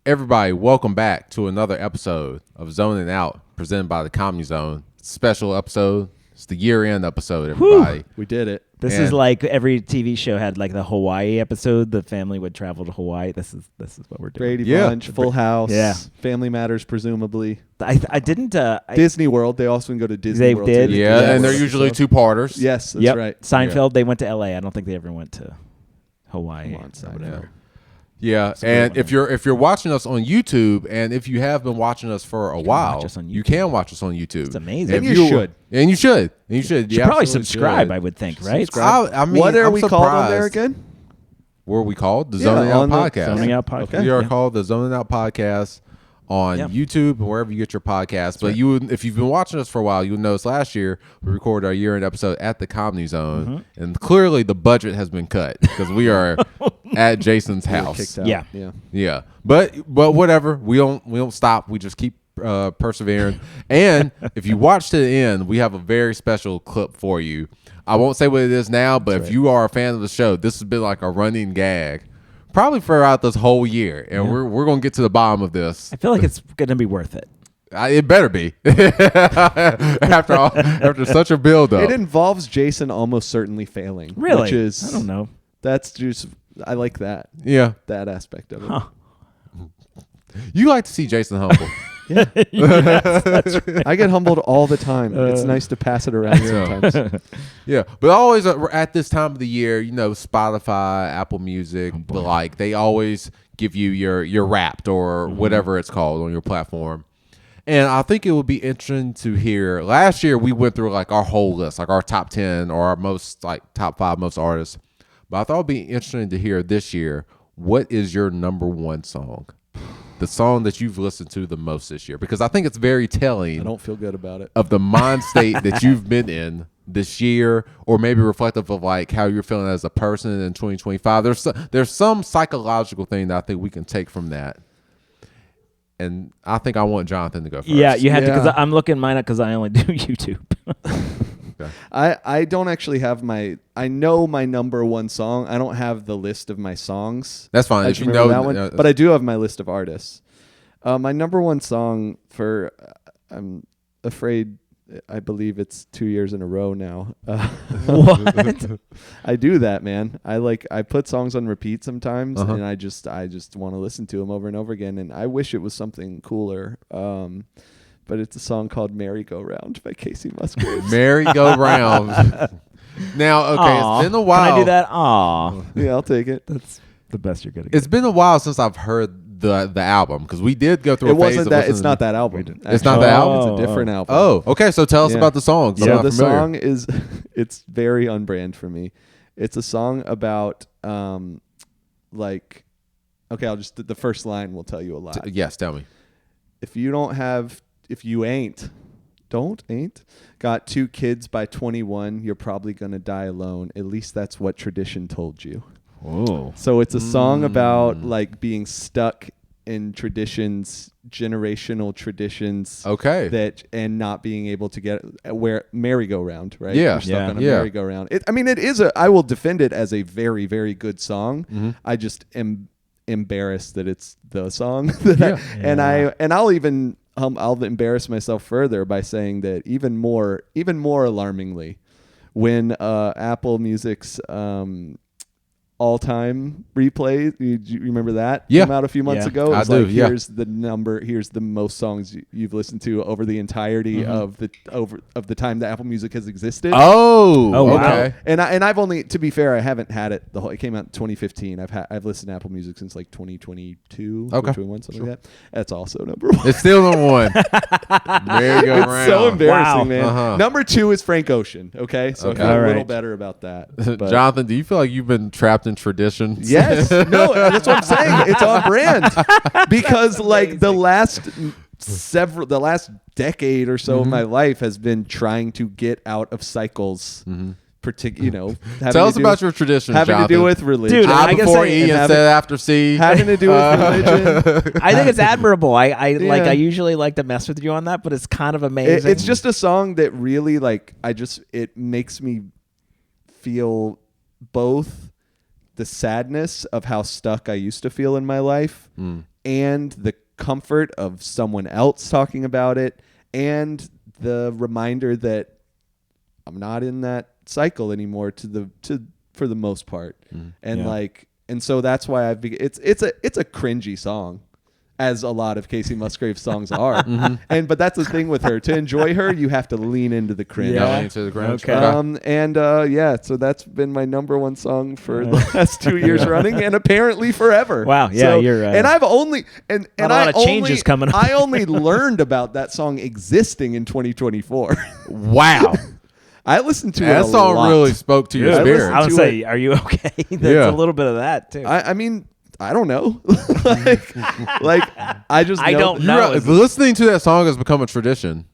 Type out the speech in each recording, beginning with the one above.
Everybody, welcome back to another episode of Zoning Out, presented by the Comedy Zone. Special episode. It's the year-end episode, everybody. Whew, we did it. This is like every TV show had like the Hawaii episode. The family would travel to Hawaii. This is what we're doing. Brady Bunch, Full House, Yeah. Family Matters, presumably. I didn't. Disney World. They also can go to Disney They World. did? too. Yeah, and they're usually two-parters. Yes, that's Yep. right. Seinfeld. They went to L.A. I don't think they ever went to Hawaii. Come on, or Seinfeld. whatever. Yeah, a great and one. if you're watching us on YouTube, and if you have been watching us for a while, watch us on you YouTube. can watch us on YouTube. It's amazing. And you should. And you should. And you should. You You should probably absolutely subscribe. should. I would think, right? I mean, What are I'm we called on surprised. there again? What are we called? The Yeah, Zoning Out on the Podcast. Zoning Out Podcast. Okay. We are Yeah. called the Zoning Out Podcast on Yep. YouTube and wherever you get your podcasts. But if you've been watching us for a while, you'll notice last year we recorded our year-end episode at the Comedy Zone, and clearly the budget has been cut because we are at Jason's house. Kicked out. Yeah. Yeah. Yeah, but whatever. We don't stop. We just keep persevering. And if you watch to the end, we have a very special clip for you. I won't say what it is now, but if you are a fan of the show, this has been like a running gag, probably throughout this whole year, and we're gonna get to the bottom of this. I feel like it's going to be worth it. It better be after such a build up. It involves Jason almost certainly failing. Really? Which is, I don't know. That's just, I like that. Yeah, That aspect of it. Huh. you like to see Jason humble. I get humbled all the time. It's nice to pass it around sometimes. Yeah, but always at this time of the year, Spotify, Apple Music, but they always give you your Wrapped or whatever it's called on your platform. And I think it would be interesting to hear. Last year we went through our whole list, our top 10 or our most top 5 most artists. But I thought it'd be interesting to hear this year, what is your number one song? The song that you've listened to the most this year, because I think it's very telling. I don't feel good about it. Of the mind state that you've been in this year, or maybe reflective of how you're feeling as a person in 2025. There's some psychological thing that I think we can take from that. And I think I want Jonathan to go first. Yeah, you had to, because Yeah. I'm looking mine up because I only do YouTube. Okay. I don't actually have I know my number one song. I don't have the list of my songs. That's fine. I If just you remember know that one, but I do have my list of artists. My number one song for, I'm afraid, I believe it's 2 years in a row now. What? I do that, man. I put songs on repeat sometimes, Uh-huh. and I just want to listen to them over and over again. And I wish it was something cooler. But it's a song called "Merry Go Round" by Casey Musgraves. Merry Go Round. Now, okay, Aw. it's been a while. Can I do that? Aw. Yeah, I'll take it. That's the best you're going to get. It's been a while since I've heard the album, because we did go through It a phase wasn't of that. listening It's to- not that album. It's not that album? It's a different album. Oh, okay. So tell us Yeah. about the song. So I'm the not familiar. song is, it's very on brand for me. It's a song about, okay, the first line will tell you a lot. Yes, tell me. If you ain't got 2 kids by 21, you're probably going to die alone. At least that's what tradition told you. Whoa. So it's a song about being stuck in traditions, generational traditions. Okay. And not being able to get where merry-go-round, right? Yeah. You're stuck on a Yeah. merry-go-round. It is I will defend it as a very, very good song. Mm-hmm. I just am embarrassed that it's the song and I'll embarrass myself further by saying that even more alarmingly, when Apple Music's all-time replay, you remember that? Yeah. Came out a few months Yeah. ago. It I was do, yeah. here's the most songs you've listened to over the entirety of the time that Apple Music has existed. Oh, wow. okay. And I've only, to be fair, I haven't had it the whole. It came out in 2015. I've listened to Apple Music since 2022, Okay. 2021, something like that. That's also number one. It's still number one. Merry Go It's Round. so embarrassing, Wow. man. Uh-huh. Number 2 is Frank Ocean. Okay, so Okay. I feel a All little right. better about that. But Jonathan, do you feel like you've been trapped in traditions? yes, no, that's what I'm saying. It's on brand because the last decade or so of my life has been trying to get out of cycles. Tell us about your traditions, having Jonathan. to do with religion. Dude, I I guess before I- E and instead after C. having to do with religion. I think it's admirable. I Yeah. usually like to mess with you on that, but it's kind of amazing. It's just a song that really it makes me feel both the sadness of how stuck I used to feel in my life and the comfort of someone else talking about it, and the reminder that I'm not in that cycle anymore for the most part. And so that's why it's a cringy song, as a lot of Casey Musgraves songs are. But that's the thing with her. To enjoy her, you have to lean into the cringe. Into the cringe. Okay. So that's been my number one song for the last 2 years running, and apparently forever. Wow. Yeah, so, you're. And I've only and a lot of changes coming up. I only learned about that song existing in 2024. Wow. I listened to it that a song lot. really spoke to your I spirit. listened I would to say, are you okay? That's a little bit of that too. I mean, I don't know. I just I know don't know. Listening to that song has become a tradition.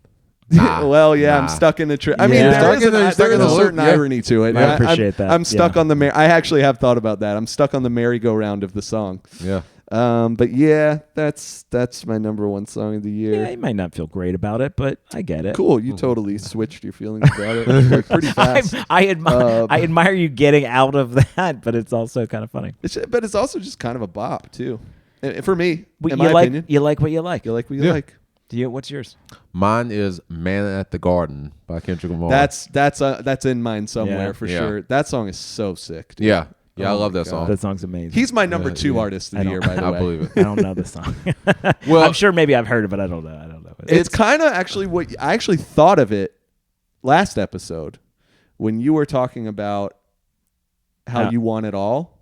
I'm stuck in the I mean, there is a certain irony to it. I appreciate that. I'm stuck on the I actually have thought about that. I'm stuck on the merry-go-round of the song. Yeah. But yeah, that's my number one song of the year. Yeah, you might not feel great about it, but I get it. Cool. You totally switched your feelings about it pretty fast. I admire you getting out of that, but it's also kind of funny. But it's also just kind of a bop too. And for me, in my my opinion, you like what you like. you like what you like. What's yours? Mine is "Man at the Garden" by Kendrick Lamar. That's in mine somewhere for Yeah. sure. That song is so sick, dude. Yeah. I Oh love my that God. song. That song's amazing. He's my number two artist of the year, by the way. I believe it. I don't know this song. Well, I'm sure maybe I've heard it, but I don't know. It's kind of actually what I actually thought of it last episode when you were talking about how you want it all.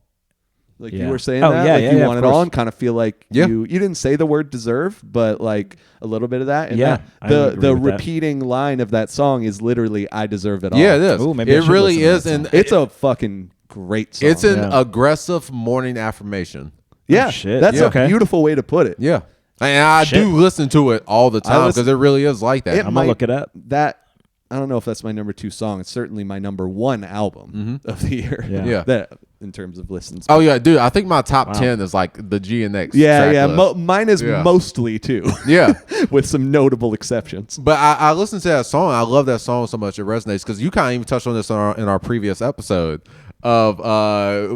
Like you were saying you want it all, and kind of feel like you didn't say the word deserve, but like a little bit of that. And the repeating line of that song is literally "I deserve it all." Yeah, it is. Ooh, maybe I it should really listen to is, that and it's a fucking great song. it's an aggressive morning affirmation. Yeah, shit. that's Yeah. a beautiful way to put it. Yeah, and I do listen to it all the time because it really is like that. I'm gonna look it up. I don't know if that's my number two song. It's certainly my number one album of the year. Yeah. That in terms of listens. Oh yeah, dude. I think my top 10 is like the G and X. Yeah. track list. Mine is mostly too. Yeah. With some notable exceptions. But I listened to that song. I love that song so much. It resonates because you kind of even touched on this in our previous episode of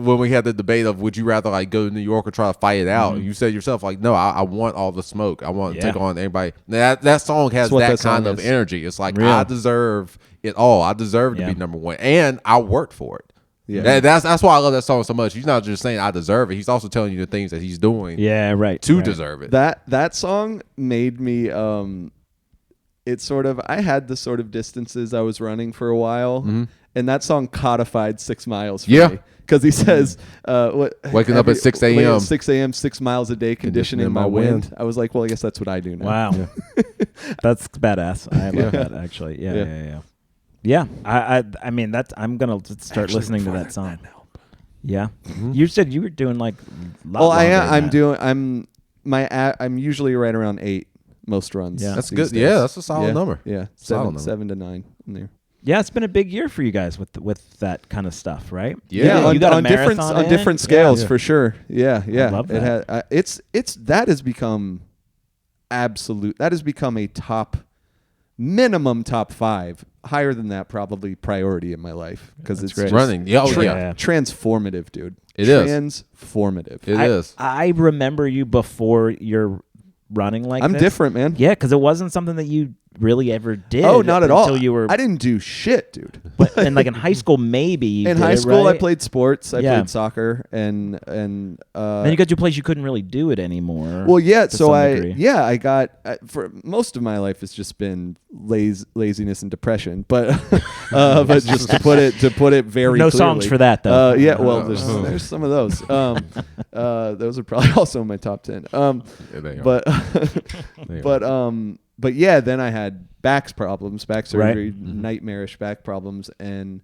when we had the debate of would you rather like go to New York or try to fight it out. And you said yourself like, no, I want all the smoke. I want to take on anybody. That song has that kind of energy. It's like I deserve it all. I deserve to be number one, and I worked for it. Yeah, that's why I love that song so much. He's not just saying I deserve it. He's also telling you the things that he's doing. Yeah, right. To deserve it. That song made me. It sort of. I had the sort of distances I was running for a while, and that song codified 6 miles for me. Because he says, waking up at 6 a.m. 6 a.m., 6 miles a day, conditioning my wind. I was like, well, I guess that's what I do now. Wow. That's badass. I love that, actually. Yeah. I mean, I'm going to start listening to that song. Yeah. You said you were doing like Well, I'm usually right around 8 most runs. Yeah. That's good. Yeah, that's a solid number. Yeah. Solid 7 to 9 in there. Yeah, it's been a big year for you guys with that kind of stuff, right? Yeah, you got on different scales for sure. Yeah. I love that. That has become absolute. That has become a minimum top 5, higher than that probably priority in my life because it's running. Transformative, dude. It is transformative. It is. I remember you before you're running like I'm this. different, man. Yeah, because it wasn't something that you really ever did. Oh, not at all. Until you were. I didn't do shit, dude. And like in high school, maybe. In high school, right? I played sports. I played soccer, and then you got to a place you couldn't really do it anymore. Well, yeah. So I got for most of my life, it's just been laziness and depression. But but just to put it very no clearly. songs for that though. Yeah. Well, there's some of those. Those are probably also in my top 10. But yeah, then I had back surgery, nightmarish back problems, and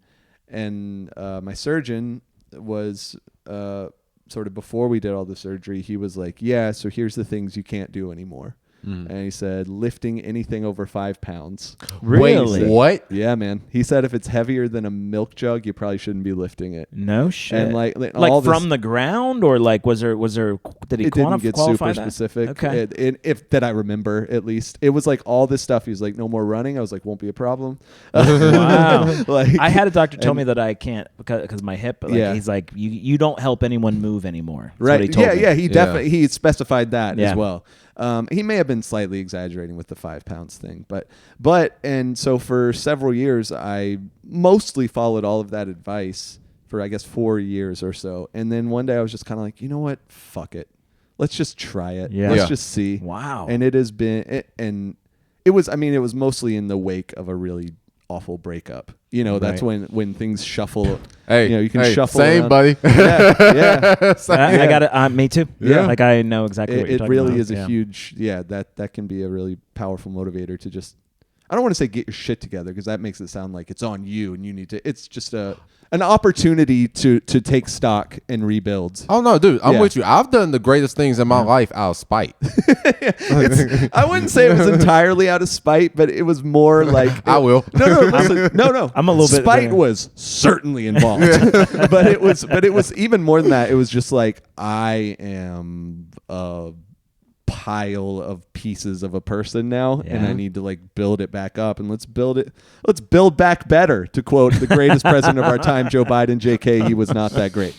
my surgeon was sort of before we did all the surgery, he was like, yeah, so here's the things you can't do anymore. and he said lifting anything over 5 pounds. Really? Wait, what? Yeah, man. He said if it's heavier than a milk jug, you probably shouldn't be lifting it. No shit. And like Like all from the ground, or like was there? Did he it didn't get qualify super that? specific. Okay. If that I remember, at least it was like all this stuff. He was like, no more running. I was like, won't be a problem. Wow. Like I had a doctor tell me that I can't because my hip. Like, Yeah. He's like, you don't help anyone move anymore. That's right. What he told me. Yeah. He definitely he specified that Yeah. as well. He may have been slightly exaggerating with the 5 pounds thing, but and so for several years I mostly followed all of that advice for I guess 4 years or so, and then one day I was just kind of like, you know what, fuck it, let's just try it. Yeah. Let's Yeah. just see. Wow. And it has been and it was mostly in the wake of a really awful breakup. You know, that's Right. when things shuffle. Hey, you know, you can hey, shuffle. same, around. buddy. Yeah. I got it. Me too. Yeah. Like I know exactly what you're It talking really about. is a huge, that can be a really powerful motivator to just, I don't want to say get your shit together because that makes it sound like it's on you and you need to, it's just an opportunity to take stock and rebuild. Oh no, dude, I'm Yeah. with you. I've done the greatest things in my life out of spite. I wouldn't say it was entirely out of spite, but it was more like I will. No, listen, no. I'm a little bit spite there. was certainly involved, but it was even more than that. It was just like I am a pile of pieces of a person now, and Yeah. I need to like build it back up, and let's build back better, to quote the greatest president of our time, Joe Biden. JK, he was not that great,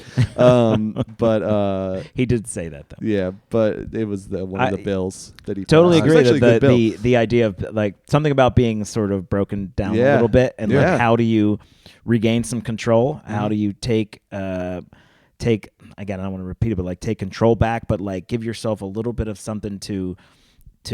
but He did say that though. yeah, but it was one of the bills that he Totally passed. It was agree actually a that good bill. the idea of like something about being sort of broken down a Yeah. little bit, and Yeah. like how do you regain some control? Mm-hmm. How do you take again, I don't want to repeat it, but like take control back, but like give yourself a little bit of something to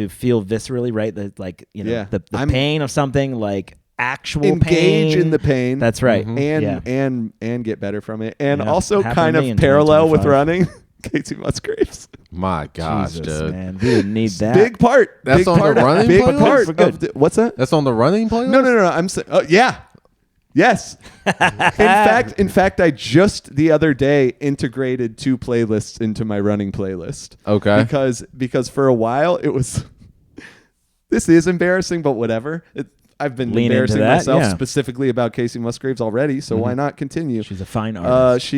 feel viscerally, right? That like, you know, Yeah. the I'm- pain of something, like actual engage pain. in the pain. That's right. and get better from it, and Yeah. also Happened kind to of me in parallel with 2025. running. Casey Musgraves, My gosh, Jesus, dude. man, we didn't need that. big part. That's big on the part, running big playlist? part For good. of what's that? That's on the running playlist? No. I'm saying, yeah, yes. in fact, I just the other day integrated 2 playlists into my running playlist. Okay. Because for a while it was. This is embarrassing, but whatever. I've been Lean into embarrassing that, myself yeah. specifically about Casey Musgraves already, so why not continue? She's a fine artist.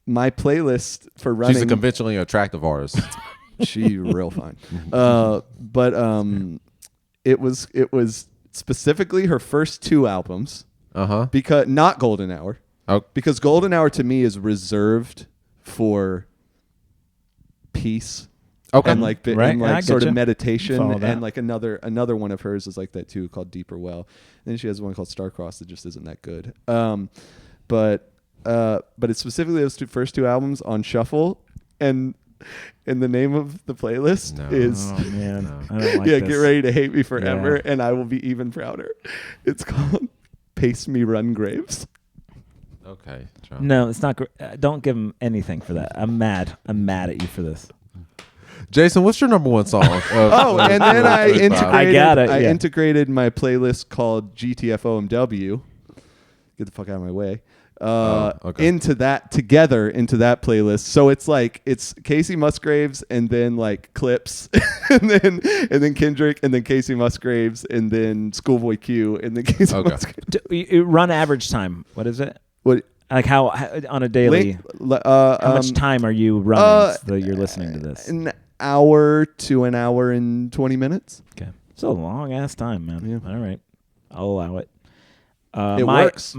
My playlist for running. She's a conventionally attractive artist. She real fine. But it was specifically her first 2 albums, because not Golden Hour, because Golden Hour to me is reserved for peace. Okay. And like Right. and I like sort getcha. of meditation, Follow that. and like another one of hers is like that too, called Deeper Well. And then she has one called Starcross that just isn't that good. But it's specifically those first 2 albums on shuffle, and the name of the playlist is Oh man, I don't like yeah, this. Get Ready to Hate Me Forever, Yeah. and I Will Be Even Prouder. It's called Pace Me Run Graves. Okay. No, it's not. Don't give him anything for that. I'm mad. I'm mad at you for this. Jason, what's your number 1 song? And then I yeah. integrated my playlist called GTFOMW. Get the fuck out of my way. Into that playlist. So it's Casey Musgraves, and then like Clips, and then Kendrick, and then Casey Musgraves, and then Schoolboy Q, and then Casey Musgraves. You run average time. What is it? What? Like how on a daily? How much time are you running that you're listening to this? An hour to an hour and 20 minutes. Okay, it's a long ass time, man. Yeah. All right, I'll allow it. It works.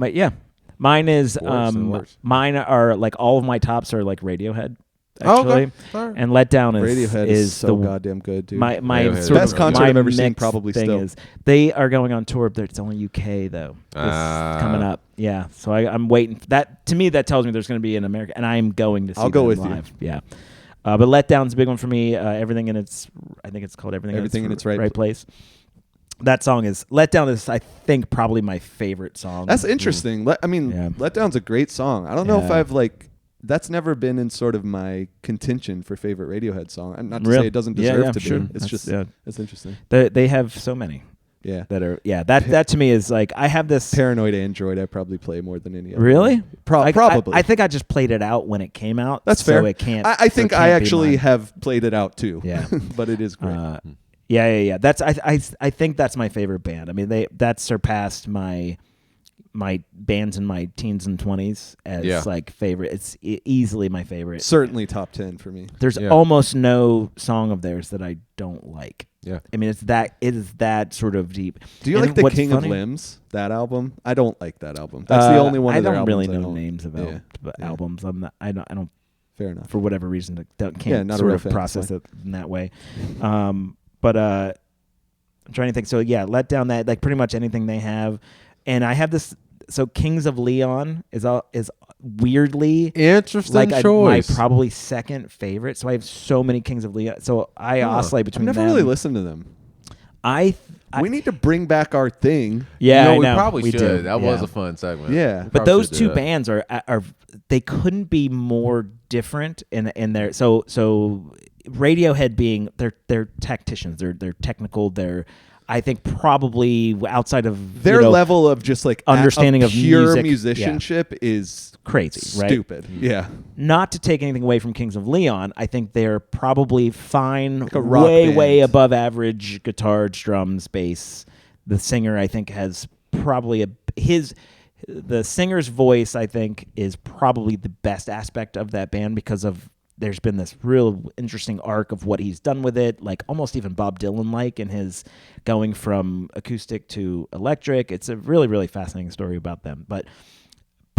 Mine is It works. mine are like all of my tops are like Radiohead. Oh, Actually, okay. All right. and Letdown Radiohead is so goddamn good, dude. my Radiohead sort is of Best concert my I've ever seen, mixed probably thing still. is they are going on tour, but it's only UK though. This coming up, yeah. So I'm waiting. That to me that tells me there's going to be in America, and I'm going to see. I'll go them with you. live. Yeah. But Letdown's a big one for me. Everything in its, I think it's called Everything in its right place. That song is Letdown is I think probably my favorite song. That's interesting. Letdown's a great song. I don't know if Yeah. I've that's never been in sort of my contention for favorite Radiohead song. And not to Real. say it doesn't Yeah, deserve yeah, to sure. be. It's That's- just yeah. it's interesting. They have so many. Yeah. That to me is like, I have this Paranoid Android I probably play more than any other. Really? Probably. I think I just played it out when it came out. That's fair. So it can't. I think so it I can't be actually mine. have played it out too. Yeah. But it is great. Yeah. That's I think that's my favorite band. I mean, that surpassed my bands in my teens and 20s as like favorite. It's easily my favorite. Certainly top 10 for me. There's almost no song of theirs that I don't like. Yeah. I mean, it is that sort of deep. Do you And like the what's King funny- of Limbs, that album? I don't like that album. That's the only one I of their don't albums really I know don't. names of albums. I don't Fair enough. for whatever reason can't not a sort real of fan, process fine. it in that way. But I'm trying to think. So yeah, Let Down, that like pretty much anything they have, and I have this. So Kings of Leon is weirdly Interesting like my choice. probably second favorite. So I have so many Kings of Leon. So I oscillate I've between never them. really listened to them. We need to bring back our thing. Yeah, we I know. probably We should. do. That Yeah. was a fun segment. Yeah. We But probably those should do two that. bands are they couldn't be more different in their so Radiohead being they're tacticians, they're technical, they're I think probably outside of Their level of just like understanding of pure music, musicianship is crazy, right? stupid. Yeah. Not to take anything away from Kings of Leon, I think they're probably fine, a rock way band. above average guitar, drums, bass. The singer, I think, has probably the singer's voice, I think, is probably the best aspect of that band because of there's been this real interesting arc of what he's done with it, like almost even Bob Dylan-like in his going from acoustic to electric. It's a really, really fascinating story about them. But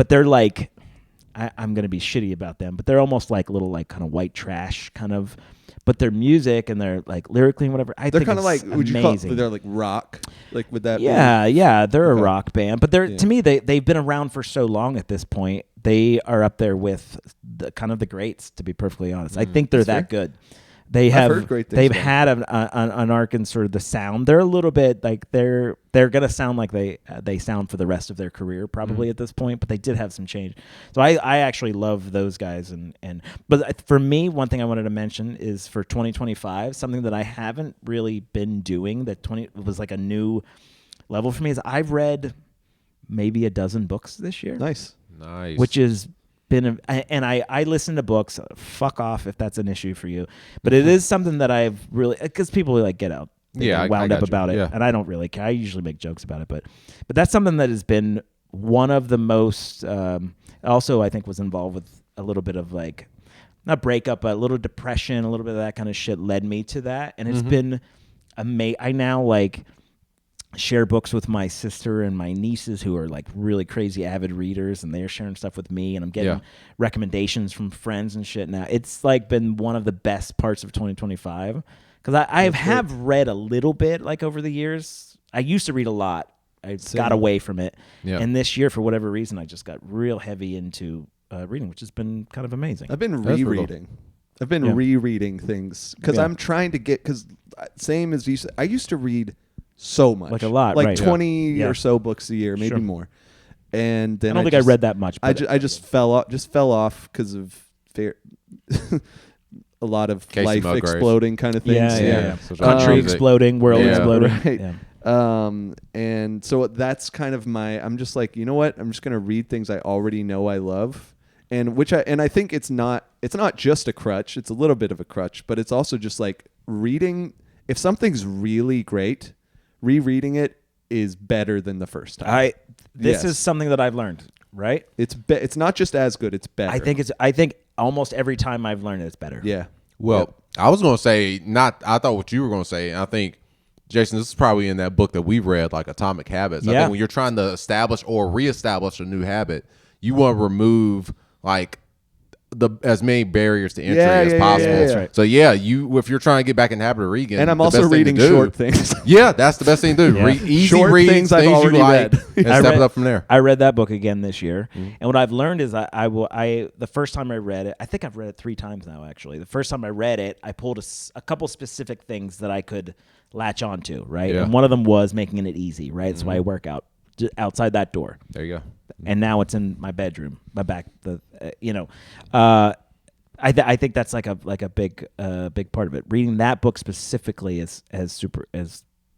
they're like, I'm going to be shitty about them, but they're almost like little like kind of white trash kind of, but their music and their like lyrically and whatever, They're think kind of like, it's would you call amazing. they're like rock? Like would that Yeah, they're Okay. a rock band, but they're Yeah. to me they've been around for so long at this point. They are up there with the kind of the greats, to be perfectly honest. I think they're that good. They have heard great things they've about had an arc in sort of the sound. They're a little bit like they're gonna sound like they sound for the rest of their career probably at this point, but they did have some change. So I actually love those guys but for me, one thing I wanted to mention is for 2025, something that I haven't really been doing that was like a new level for me is I've read maybe a dozen books this year. Nice. Which has been and I listen to books. Fuck off if that's an issue for you, but it is something that I've really, because people like get out, they get wound up about it, and I don't really care. I usually make jokes about it, but that's something that has been one of the most. Also, I think was involved with a little bit of like not breakup, but a little depression, a little bit of that kind of shit led me to that, and it's been amazing. I now like share books with my sister and my nieces who are like really crazy avid readers, and they're sharing stuff with me, and I'm getting recommendations from friends and shit. Now it's like been one of the best parts of 2025 because I have read a little bit like over the years. I used to read a lot. I got away from it, and this year for whatever reason I just got real heavy into reading, which has been kind of amazing. I've been rereading. I've been rereading things because I'm trying to get, because same as you said, I used to read so much, like a lot, like right. 20 or so books a year, maybe Sure. more. And then I don't think I read that much. I But just fell off because of a lot of Casey life Musgraves. exploding kind of things. Yeah. So country music. exploding, world Yeah. exploding. Right. Yeah. And so that's kind of I'm just like, you know what? I'm just going to read things I already know I love. And I think it's not just a crutch. It's a little bit of a crutch, but it's also just like reading. If something's really great, rereading it is better than the first time. This is something that I've learned, right? It's not just as good, it's better. I think almost every time I've learned it, it's better. Yeah. Well, I was going to say, I thought what you were going to say, and I think, Jason, this is probably in that book that we read, like Atomic Habits. I think when you're trying to establish or reestablish a new habit, you want to remove like as many barriers to entry as possible. Yeah. That's right. So if you're trying to get back in the habit of reading, And I'm the also best thing to reading do- short things. Yeah, that's the best thing to do. Yeah. Easy Short reads, things I've you already like, read. and step it up from there. I read that book again this year, and what I've learned is the first time I read it, I think I've read it 3 times now. Actually, the first time I read it, I pulled a couple specific things that I could latch onto, right? Yeah. And one of them was making it easy, right? That's why I work out outside that door. There you go. And now it's in my bedroom, my back. I think that's like a big part of it. Reading that book specifically has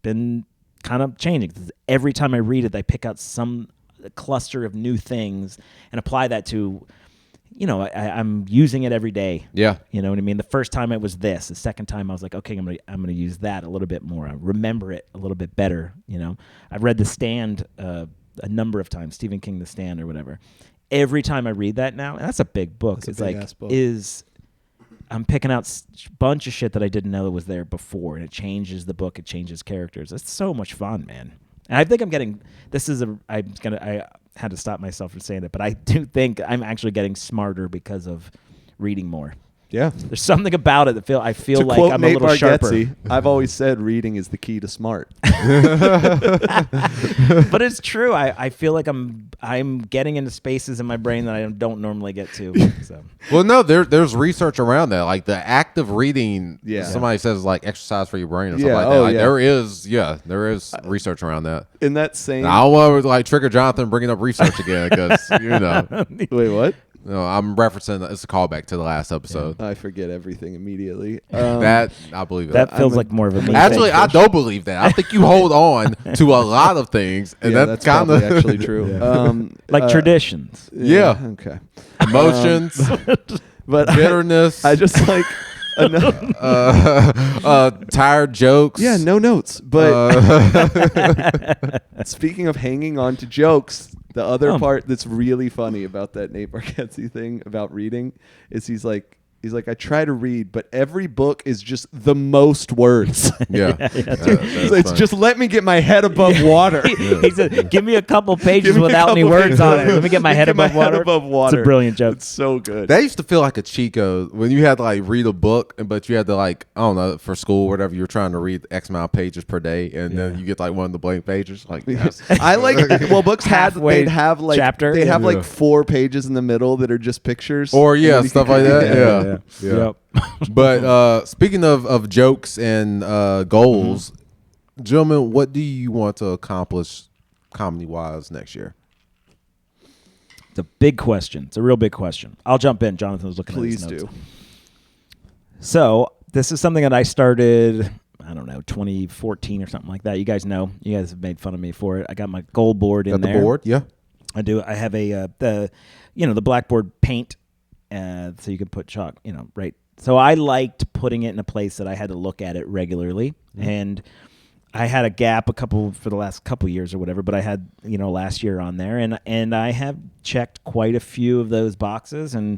been kind of changing. Every time I read it, I pick out some cluster of new things and apply that to, I'm using it every day. Yeah. You know what I mean? The first time it was this. The second time I was like, okay, I'm gonna use that a little bit more. I remember it a little bit better. I've read The Stand a number of times, Stephen King, The Stand or whatever. Every time I read that now, and that's a big book. It's like I'm picking out a bunch of shit that I didn't know that was there before, and it changes the book. It changes characters. It's so much fun, man. And I think I'm getting. I had to stop myself from saying it, but I do think I'm actually getting smarter because of reading more. Yeah, there's something about it that I feel to like quote I'm Nate a little Bargatze, sharper. I've always said reading is the key to smart. But it's true. I feel like I'm getting into spaces in my brain that I don't normally get to. So. Well, no, there's research around that. Like the act of reading, Yeah. somebody says like exercise for your brain or something Yeah, like that. oh, Like, yeah. there is research around that. In that same, And I don't want to like trigger Jonathan bringing up research again because wait, what? No, I'm referencing. It's a callback to the last episode. I forget everything immediately. That I believe it. That feels like more of a me Actually, thing. I don't believe that. I think you hold on to a lot of things, and that's kind probably of actually true. like traditions. Yeah. Okay. Emotions, But bitterness. I just like. Tired jokes. Yeah, no notes. But speaking of hanging on to jokes, the other part that's really funny about that Nate Bargatze thing about reading is he's like, I try to read, but every book is just the most words. Yeah. It's just let me get my head above water. He said, give me a couple pages without any words on it. Let me get my head above water. It's a brilliant joke. It's so good. That used to feel like a cheat code when you had to like read a book, but you had to like, I don't know, for school, whatever, you're trying to read X amount of pages per day, and then you get like one of the blank pages. Like, yes. I like, books they'd have like chapter. They'd have like 4 pages in the middle that are just pictures. Or stuff like that. Yeah. Yep. But speaking of jokes and goals, gentlemen, what do you want to accomplish comedy-wise next year? It's a big question. It's a real big question. I'll jump in. Jonathan was looking at his notes. Please do. So this is something that I started, I don't know, 2014 or something like that. You guys know. You guys have made fun of me for it. I got my goal board in there. Got the board? Yeah. I do. I have the blackboard paint, so you can put chalk, right. So I liked putting it in a place that I had to look at it regularly, and I had a gap for the last couple years or whatever, but I had last year on there, and I have checked quite a few of those boxes, and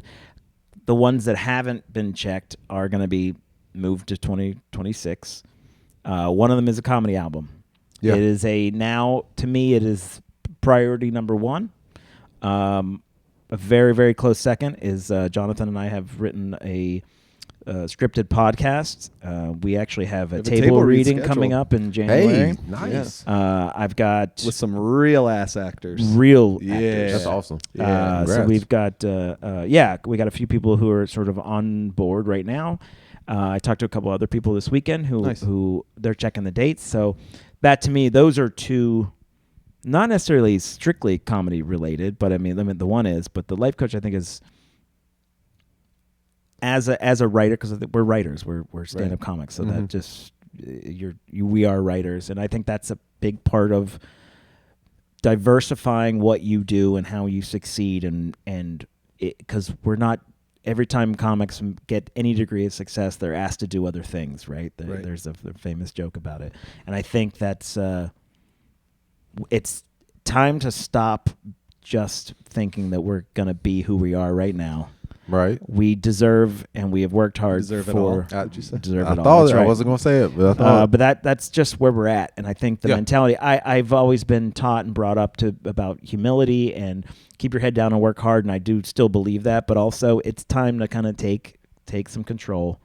the ones that haven't been checked are going to be moved to 2026. One of them is a comedy album. Yeah. It is to me, it is priority number one. A very, very close second is Jonathan and I have written a scripted podcast. We actually have a table reading coming up in January. Hey, nice. I've got with some real ass actors. Actors. That's awesome. So we've got we got a few people who are sort of on board right now. I talked to a couple other people this weekend who they're checking the dates. So that to me, those are two. Not necessarily strictly comedy related, but I mean the one is. But the life coach, I think, is as a writer, because we're writers, we're stand-up comics, so that just we are writers, and I think that's a big part of diversifying what you do and how you succeed, and because we're not. Every time comics get any degree of success, they're asked to do other things, right? There's a famous joke about it, and I think that's. It's time to stop just thinking that we're going to be who we are right now. Right. We deserve, and we have worked hard deserve for. It all. Did you say? Deserve I it all. thought That's right. I wasn't going to say it, but I thought. But that's just where we're at, and I think the mentality. I've always been taught and brought up about humility and keep your head down and work hard, and I do still believe that. But also, it's time to kind of take some control.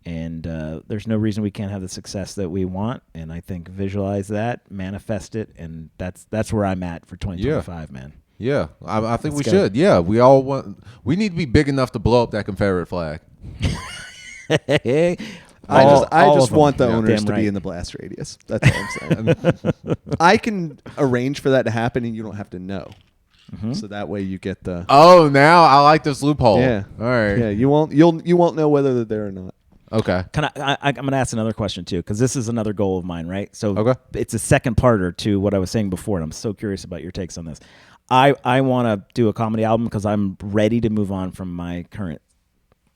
And there's no reason we can't have the success that we want. And I think visualize that, manifest it, and that's where I'm at for 2025, man. Yeah, I think we should. Yeah, we all want. We need to be big enough to blow up that Confederate flag. I just want the owners to be in the blast radius. That's all I'm saying. I can arrange for that to happen, and you don't have to know. So that way you get the. Oh, now I like this loophole. Yeah. All right. Yeah, you won't know whether they're there or not. Okay. I'm going to ask another question too, because this is another goal of mine, right? So Okay. it's a second parter to what I was saying before, and I'm so curious about your takes on this. I want to do a comedy album because I'm ready to move on from my current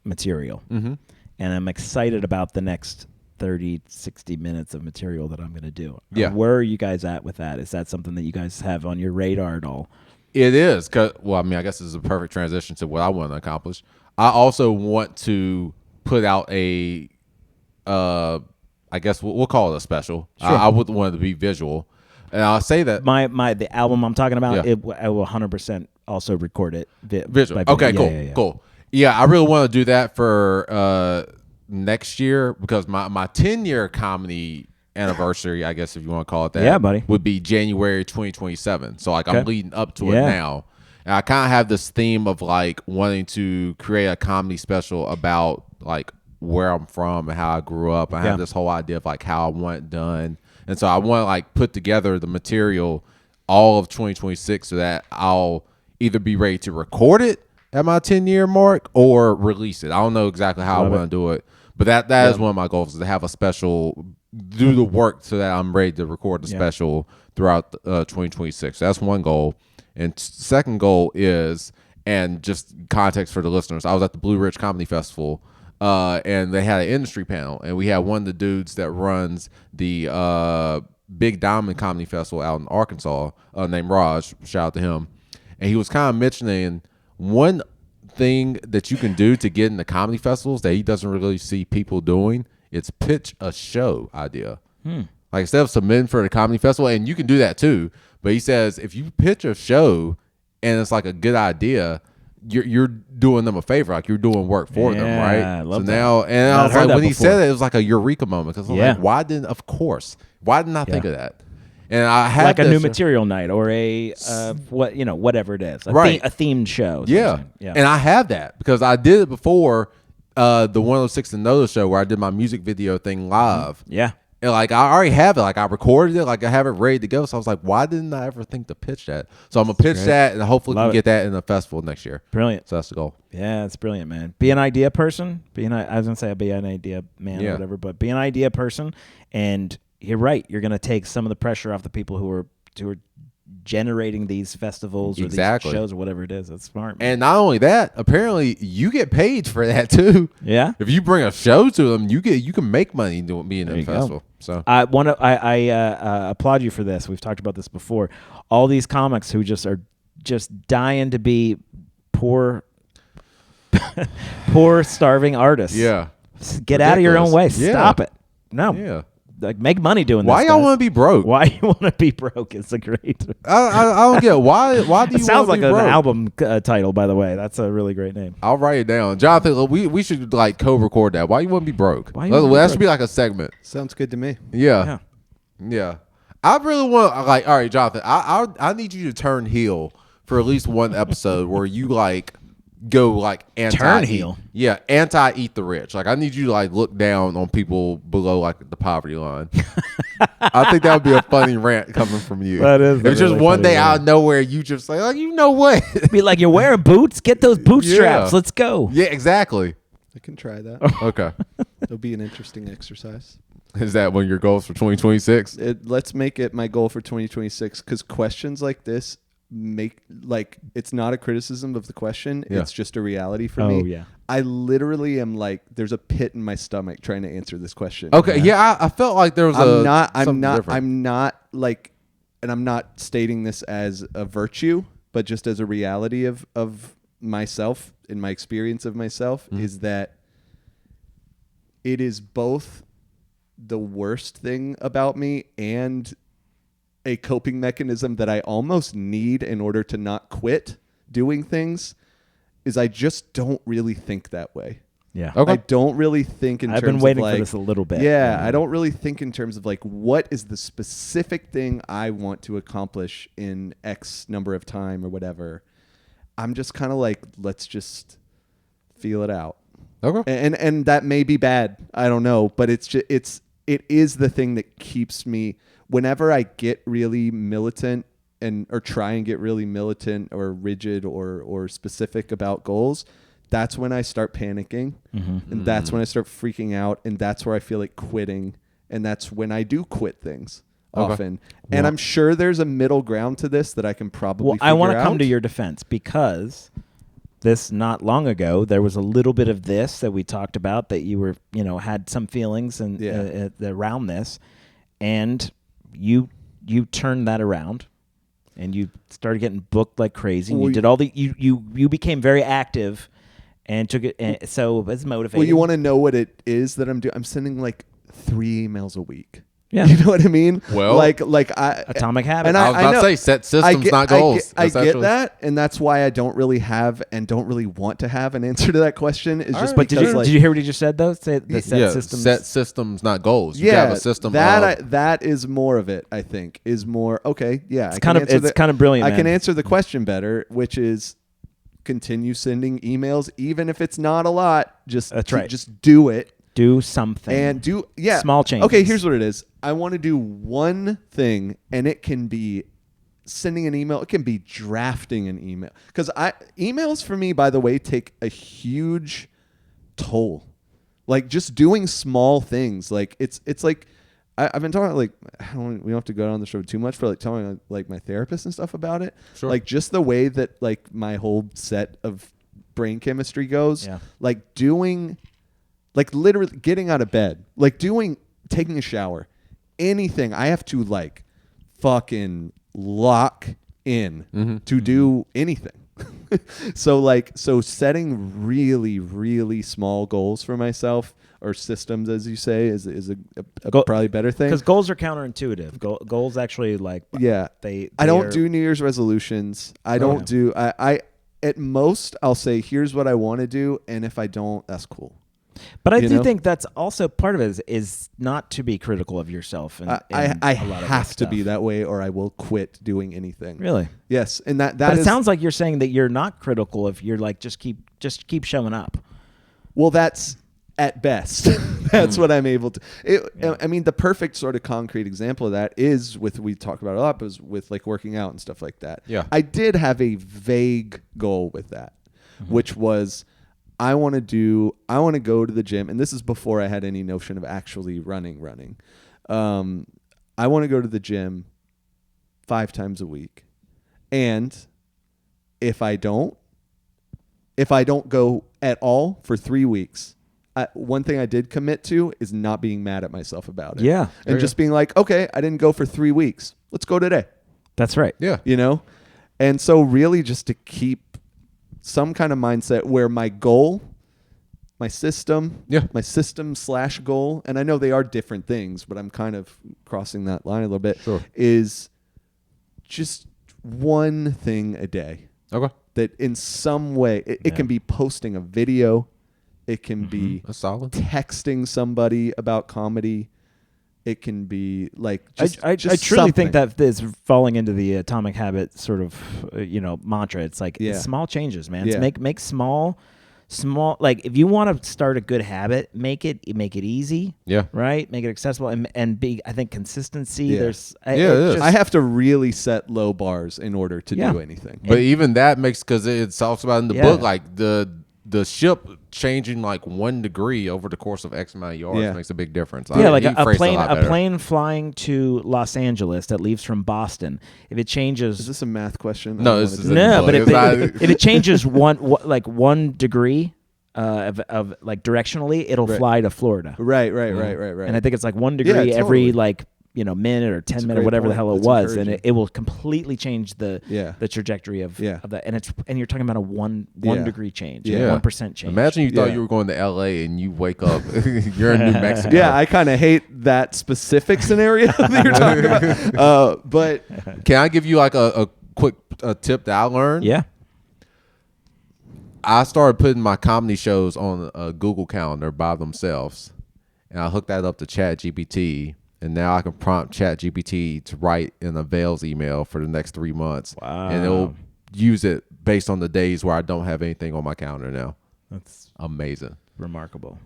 material. Mm-hmm. And I'm excited about the next 30, 60 minutes of material that I'm going to do. Yeah. Where are you guys at with that? Is that something that you guys have on your radar at all? It is. Well, I mean, I guess this is a perfect transition to what I want to accomplish. I also want to put out a, I guess we'll call it a special. Sure. I would want it to be visual. And I'll say that the album I'm talking about, Yeah. I will 100% also record it visual. by Okay, video. cool, Yeah. cool. Yeah, I really want to do that for next year because my 10-year comedy anniversary, I guess if you want to call it that, Yeah, buddy, would be January 2027. So like I'm leading up to it Yeah. now, and I kind of have this theme of like wanting to create a comedy special about like where I'm from and how I grew up. I have this whole idea of like how I want it done. And so I want to like put together the material all of 2026 so that I'll either be ready to record it at my 10-year mark or release it. I don't know exactly how I want to do it, but that is one of my goals is to have a special, do the work so that I'm ready to record the special throughout 2026. That's one goal. And second goal is, and just context for the listeners, I was at the Blue Ridge Comedy Festival and they had an industry panel, and we had one of the dudes that runs the Big Diamond Comedy Festival out in Arkansas named Raj. Shout out to him. And he was kind of mentioning one thing that you can do to get into comedy festivals that he doesn't really see people doing. It's pitch a show idea. Like instead of submitting for the comedy festival, and you can do that too, but he says if you pitch a show and it's like a good idea, you're doing them a favor, like you're doing work for them, right? I love so that. now, and I was like, when he before. said it, it was like a eureka moment because I'm like, why didn't I think of that? And I had like a new material night or a whatever it is, a themed show. Yeah, and I have that because I did it before the 106 and Notice show where I did my music video thing live. Yeah. And like I already have it, like I recorded it, like I have it ready to go. So I was like, why didn't I ever think to pitch that? So I'm gonna pitch that, and hopefully can get that in the festival next year. Brilliant. So that's the goal. Yeah, it's brilliant, man. Be an idea person. I was gonna say be an idea man or whatever, but be an idea person. And you're right. You're gonna take some of the pressure off the people who are generating these festivals or these shows or whatever it is. That's smart, man. And not only that, apparently you get paid for that too. Yeah. If you bring a show to them, you can make money being in a festival. So I applaud you for this. We've talked about this before. All these comics who are dying to be poor starving artists. Yeah. Get out of your own way. Yeah. Stop it. No. Yeah. Like make money doing this. Why y'all want to be broke? Why you want to be broke? It's a great. I don't get it. Why do you? It sounds like an album title, by the way. That's a really great name. I'll write it down, Jonathan. We should like co-record that. Why you want to be broke? That should be like a segment. Sounds good to me. Yeah. I really want all right, Jonathan. I need you to turn heel for at least one episode where you like go like anti turn heel. Yeah, anti eat the rich. Like I need you to like look down on people below like the poverty line. I think that would be a funny rant coming from you. That is. It's just one day out of nowhere you just say like, you know what? Be like, you're wearing boots. Get those bootstraps. Let's go. Yeah, exactly. I can try that. Okay. It'll be an interesting exercise. Is that one of your goals for 2026? Let's make it my goal for 2026 because questions like this it's not a criticism of the question. It's just a reality for me. Yeah. I literally am like, there's a pit in my stomach trying to answer this question. Okay. Yeah. I felt like there was I'm not like, and I'm not stating this as a virtue, but just as a reality of myself in my experience of myself is that it is both the worst thing about me and a coping mechanism that I almost need in order to not quit doing things is I just don't really think that way. Yeah. Okay. I don't really think in terms of I've been waiting like, for this a little bit. Yeah, I don't really think in terms of like what is the specific thing I want to accomplish in X number of time or whatever. I'm just kind of like, let's just feel it out. Okay. And that may be bad. I don't know, but it is the thing that keeps me whenever I get really militant or try and get really militant or rigid or specific about goals, that's when I start panicking, and that's when I start freaking out, and that's where I feel like quitting, and that's when I do quit things often. And I'm sure there's a middle ground to this that I can probably figure out. I want to come to your defense because this not long ago there was a little bit of this that we talked about that you were had some feelings and around this, and you turned that around. And you started getting booked like crazy. And you did all the you became very active, and took it. And so it's motivating. Well, you want to know what it is that I'm doing? I'm sending like 3 emails a week. Yeah, you know what I mean. Well, like Atomic Habit. And I was about to say set systems, not goals. I get that, and that's why I don't really have and don't really want to have an answer to that question. Is just but because did you hear what he just said though? Say the set systems. Set systems, not goals. You have a system. That is more of it. I think is more okay. Yeah, it's kind of brilliant. I can answer the question better, which is continue sending emails, even if it's not a lot. Just do it. Do something. And small changes. Okay, here's what it is. I want to do one thing, and it can be sending an email. It can be drafting an email. Because emails for me, by the way, take a huge toll. Like just doing small things. Like it's like I've been talking like we don't have to go down the show too much, but like telling like my therapist and stuff about it. Sure. Like just the way that like my whole set of brain chemistry goes. Yeah. Like doing. Like literally getting out of bed, like taking a shower, anything. I have to like fucking lock in to do anything. So setting really, really small goals for myself or systems, as you say, is a probably better thing. Because goals are counterintuitive. Goals actually I don't do New Year's resolutions. I don't do. I at most I'll say here's what I want to do, and if I don't, that's cool. But I do think that's also part of it is not to be critical of yourself. And I have to be that way, or I will quit doing anything. Really? Yes, and that. But it sounds like you're saying that you're not critical if you're like just keep showing up. Well, that's at best. That's what I'm able to. I mean, the perfect sort of concrete example of that is we talk about it a lot, but with like working out and stuff like that. Yeah. I did have a vague goal with that, which was. I want to go to the gym, and this is before I had any notion of actually running. I want to go to the gym 5 times a week. And if I don't go at all for 3 weeks, one thing I did commit to is not being mad at myself about it. Yeah. And just being like, okay, I didn't go for 3 weeks. Let's go today. That's right. Yeah. And so really just to keep some kind of mindset where my goal, my system / goal, and I know they are different things, but I'm kind of crossing that line a little bit, is just one thing a day. Okay. That in some way, it can be posting a video. It can be texting somebody about comedy. It can be like just I truly think that is falling into the Atomic Habit sort of mantra. It's like it's small changes, man. It's make small like if you want to start a good habit, make it easy. Yeah. Right. Make it accessible and be. I think consistency. Yeah. I have to really set low bars in order to do anything. But even that makes because it talks about in the book like the ship changing like 1 degree over the course of X amount of yards makes a big difference. Like a plane flying to Los Angeles that leaves from Boston. If it changes, is this a math question? No, this is but if it changes 1 degree of like directionally, it'll fly to Florida. Right. And I think it's like 1 degree every like minute or 10 minutes or whatever the hell it was, and it will completely change the trajectory of that. And you're talking about a one degree change, 1% change. Imagine you thought you were going to LA and you wake up, you're in New Mexico. Yeah, I kind of hate that specific scenario that you're talking about. But can I give you like a quick tip that I learned? Yeah. I started putting my comedy shows on a Google Calendar by themselves, and I hooked that up to ChatGPT. And now I can prompt ChatGPT to write in a Vails email for the next 3 months. Wow. And it'll use it based on the days where I don't have anything on my calendar now. That's amazing. Remarkable.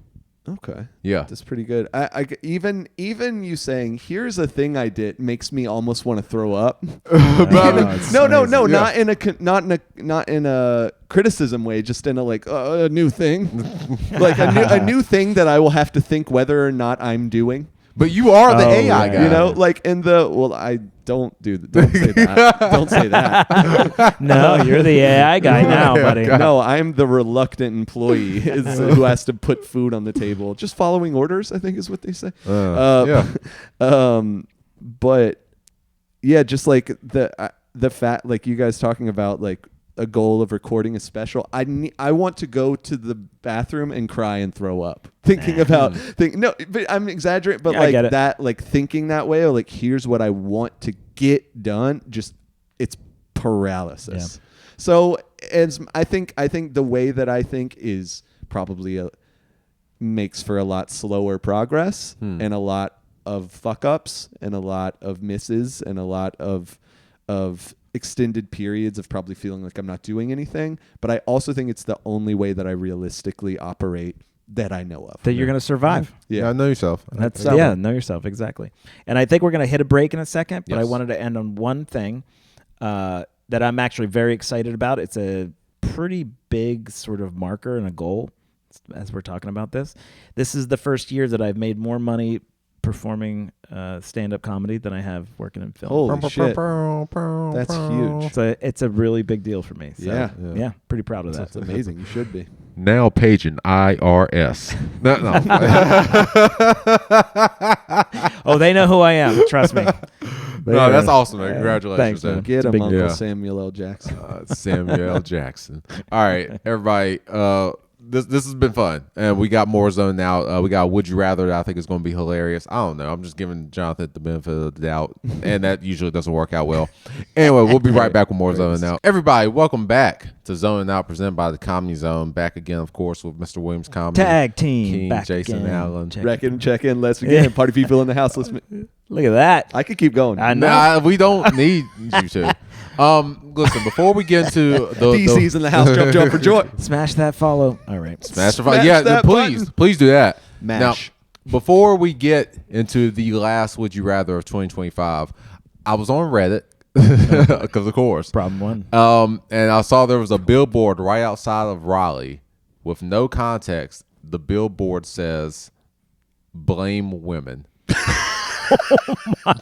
Okay. Yeah. That's pretty good. I even you saying, here's a thing I did makes me almost want to throw up. No, not in a criticism way, just in a like a new thing. like a new thing that I will have to think whether or not I'm doing. But you are the AI guy. You know, like I don't say that. Don't say that. No, you're the AI guy now, buddy. No, I'm the reluctant employee who has to put food on the table. Just following orders, I think is what they say. But yeah, just like the fact, like you guys talking about like a goal of recording a special. I want to go to the bathroom and cry and throw up thinking about no, but I'm exaggerating, but like that, like thinking that way, or like here's what I want to get done. Just it's paralysis. Yeah. So as I think the way that I think is probably makes for a lot slower progress and a lot of fuck ups and a lot of misses and a lot of extended periods of probably feeling like I'm not doing anything. But I also think it's the only way that I realistically operate that I know of. That you're going to survive. Yeah, know yourself. Know yourself, exactly. And I think we're going to hit a break in a second, but I wanted to end on one thing that I'm actually very excited about. It's a pretty big sort of marker and a goal as we're talking about this. This is the first year that I've made more money performing stand-up comedy than I have working in film. Holy shit. That's huge. So it's a really big deal for me. So, yeah, pretty proud of that. That's amazing. You should be. Now paging IRS. No. Oh, they know who I am. Trust me. No, that's awesome, man. Congratulations. Thanks, man. Get him, Uncle Samuel L. Jackson. Samuel L. Jackson. All right, everybody. This has been fun, and we got more zone now. We got Would You Rather that I think is going to be hilarious. I don't know. I'm just giving Jonathan the benefit of the doubt, and that usually doesn't work out well. Anyway, we'll be right back with more Zoning Out. Everybody, welcome back to Zoning Out, presented by the Comedy Zone. Back again, of course, with Mr. Williams Comedy. Tag team. King, back Jason again. Allen. Check in. Let's again. Party people in the house. Look at that. I could keep going. I know. Nah, we don't need you to. Listen, before we get into the DC's in the house, jump for joy. Smash that follow. All right. Smash the follow. Yeah, please do that. Mash. Now, before we get into the last Would You Rather of 2025, I was on Reddit because of course. Problem one. And I saw there was a billboard right outside of Raleigh with no context. The billboard says, "Blame women." Oh my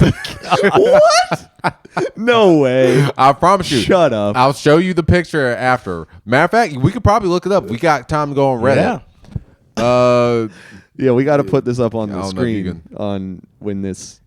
God. What? No way. I promise you. Shut up. I'll show you the picture after. Matter of fact, we could probably look it up. We got time to go on Reddit. Yeah, we got to put this up on the screen on when this.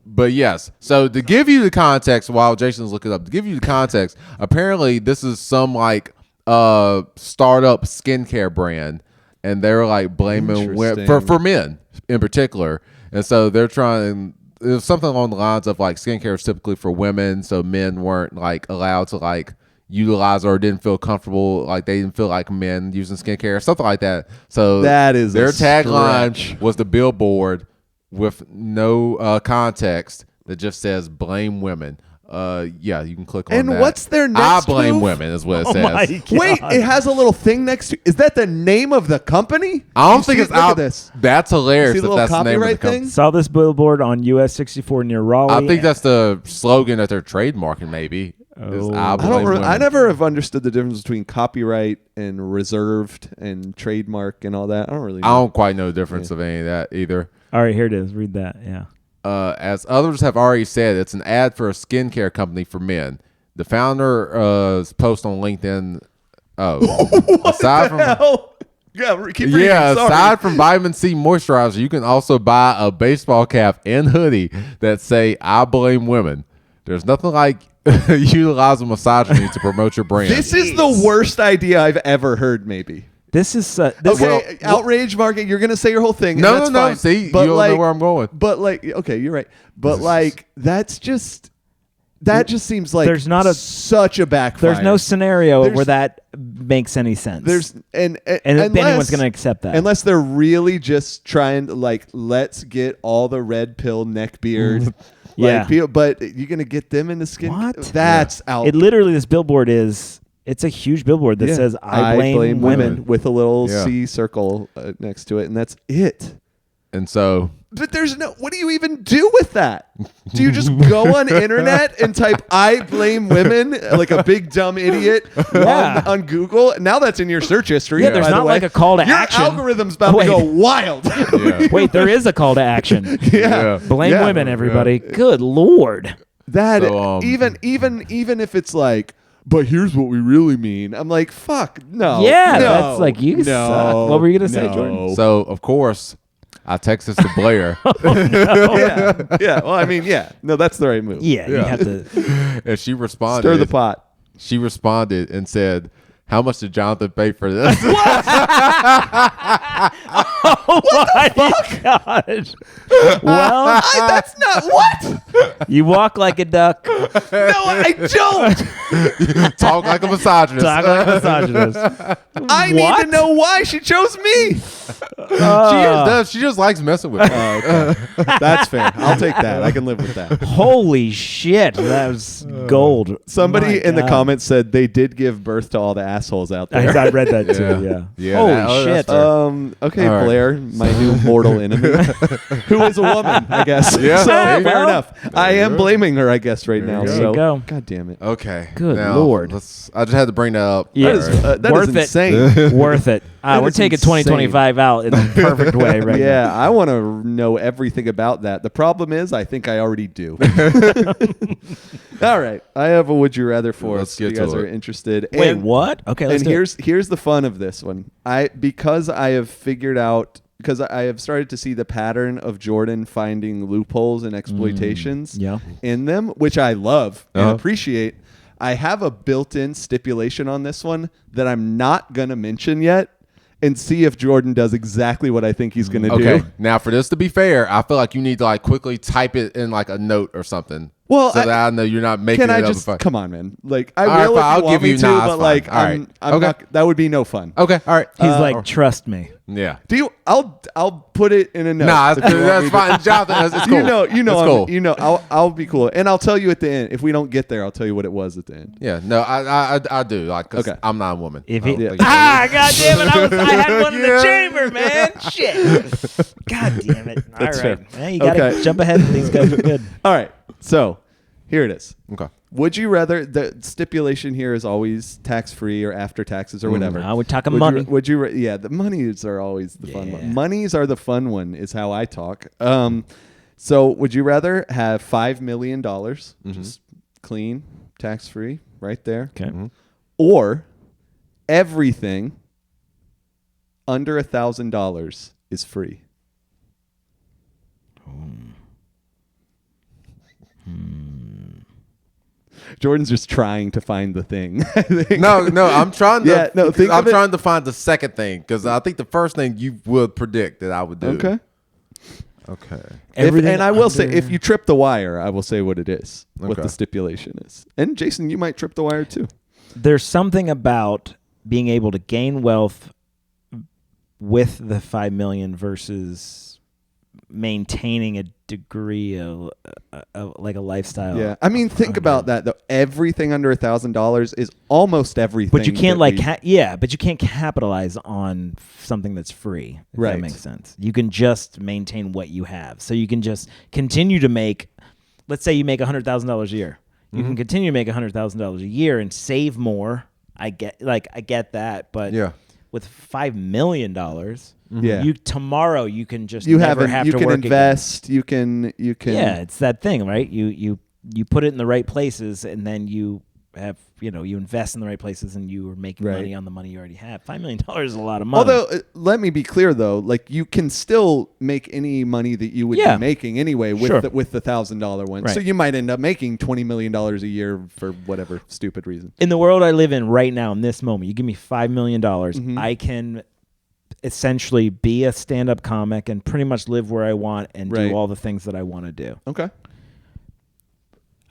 But yes, so to give you the context while Jason's looking up, to give you the context, apparently this is some like startup skincare brand, and they're like blaming women for men in particular. And so they're trying, it was something along the lines of like skincare is typically for women, so men weren't like allowed to like utilize or didn't feel comfortable, like they didn't feel like men using skincare, something like that. So that is their tagline was the billboard with no context that just says "Blame women." Yeah, you can click on that. And what's their next I blame move? women is what it says. Wait, it has a little thing next to. Is that the name of the company? I don't think it's out. Look at this. That's hilarious. See the if that's the name of the thing? company. Saw this billboard on US 64 near Raleigh. I think that's the slogan that they're trademarking. Maybe. I never have understood the difference between copyright and reserved and trademark and all that. I don't really know. I don't quite know the difference of any of that either. All right, here it is. Read that. Yeah. As others have already said, it's an ad for a skincare company for men. The founder's post on LinkedIn. Aside from vitamin C moisturizer, you can also buy a baseball cap and hoodie that say "I blame women." There's nothing like utilizing misogyny to promote your brand. This is the worst idea I've ever heard. Maybe. This is outrage market. You're gonna say your whole thing. No. Fine. See, but you don't know where I'm going. But like, okay, you're right. But like, that just seems like there's not such a backfire. There's no scenario where that makes any sense. And anyone's gonna accept that unless they're really just trying to like, let's get all the red pill neck beard. Yeah, but you're gonna get them into skin. What? That's out. It literally, this billboard is It's a huge billboard that says "I blame women" with a little C circle next to it, and that's it. And so, but there's no. What do you even do with that? Do you just go on internet and type "I blame women" like a big dumb idiot on Google? Now that's in your search history. Yeah, there's not like a call to action. Your algorithm's about to go wild. Wait, there is a call to action. Blame women, everybody. Good Lord. That even if it's like, but here's what we really mean. I'm like, fuck, no. Yeah, that's like, you suck. What were you going to say, Jordan? So, of course, I texted to Blair. Well, I mean, no, that's the right move. Yeah, you have to. And she responded. Stir the pot. She responded and said, "How much did Jonathan pay for this?" Oh my God. Well, that's not what? You walk like a duck. No, I don't. Talk like a misogynist. I need to know why she chose me. She just likes messing with me. Okay. That's fair. I'll take that. I can live with that. Holy shit. That was gold. Somebody in the comments said they did give birth to all the assholes out there. I read that too, yeah. Holy shit. Okay, right. Blair, my new mortal enemy, who is a woman, I guess. Yeah. So, fair enough. I am blaming her, I guess, right now. There you go. God damn it. Okay. Good Lord. I just had to bring that up. Yeah. That is insane. Worth it. We're taking 2025 out in the perfect way right now. Yeah, I want to know everything about that. The problem is, I think I already do. All right. I have a would you rather for us. If you guys are interested. Wait, what? Okay, let's do it. Here's the fun of this one. Because I have started to see the pattern of Jordan finding loopholes and exploitations in them, which I love and appreciate. I have a built-in stipulation on this one that I'm not going to mention yet, and see if Jordan does exactly what I think he's going to do. Okay. Now, for this to be fair, I feel like you need to like quickly type it in like a note or something. Well, so that I know you're not making can it I up. just come on, man? Like I all will right, if you want me to, but like I'm not. That would be no fun. Okay, all right. He's like, trust me. Yeah. Do you? I'll put it in a note. Nah, that's fine, Jonathan. It's cool. Cool. I'll be cool, and I'll tell you at the end. If we don't get there, I'll tell you what it was at the end. Yeah. No, I do. Like, 'cause I'm not a woman. God damn it! I had one in the chamber, man. Shit. God damn it! All right, man, you gotta jump ahead. These guys are good. All right, so here it is. Okay. Would you rather? The stipulation here is always tax-free or after taxes or whatever. We're talking money. The monies are always the fun one. Monies are the fun one, is how I talk. So would you rather have $5 million, just clean, tax-free, right there? Okay. Or everything under $1,000 is free? Jordan's just trying to find the thing. No, I'm trying to. I'm trying to find the second thing because I think the first thing you would predict that I would do. Okay. And I will say, if you trip the wire, I will say what it is, what the stipulation is. And Jason, you might trip the wire too. There's something about being able to gain wealth with the 5 million versus maintaining a degree of like a lifestyle. Yeah, I mean, think about that though. Everything under $1,000 is almost everything. But you can't but you can't capitalize on something that's free. If that makes sense. You can just maintain what you have. So you can just continue to make. Let's say you make $100,000 a year. You can continue to make $100,000 a year and save more. I get that, but with $5 million. Yeah. Tomorrow you can just you never have you to can work invest. again. You can. Yeah, it's that thing, right? You put it in the right places, and then you have you invest in the right places, and you are making money on the money you already have. $5 million is a lot of money. Although, let me be clear though, like you can still make any money that you would be making anyway with the $1,000 one. Right. So you might end up making $20 million a year for whatever stupid reason. In the world I live in right now, in this moment, you give me $5 million, I can essentially be a stand-up comic and pretty much live where I want and do all the things that I want to do. Okay.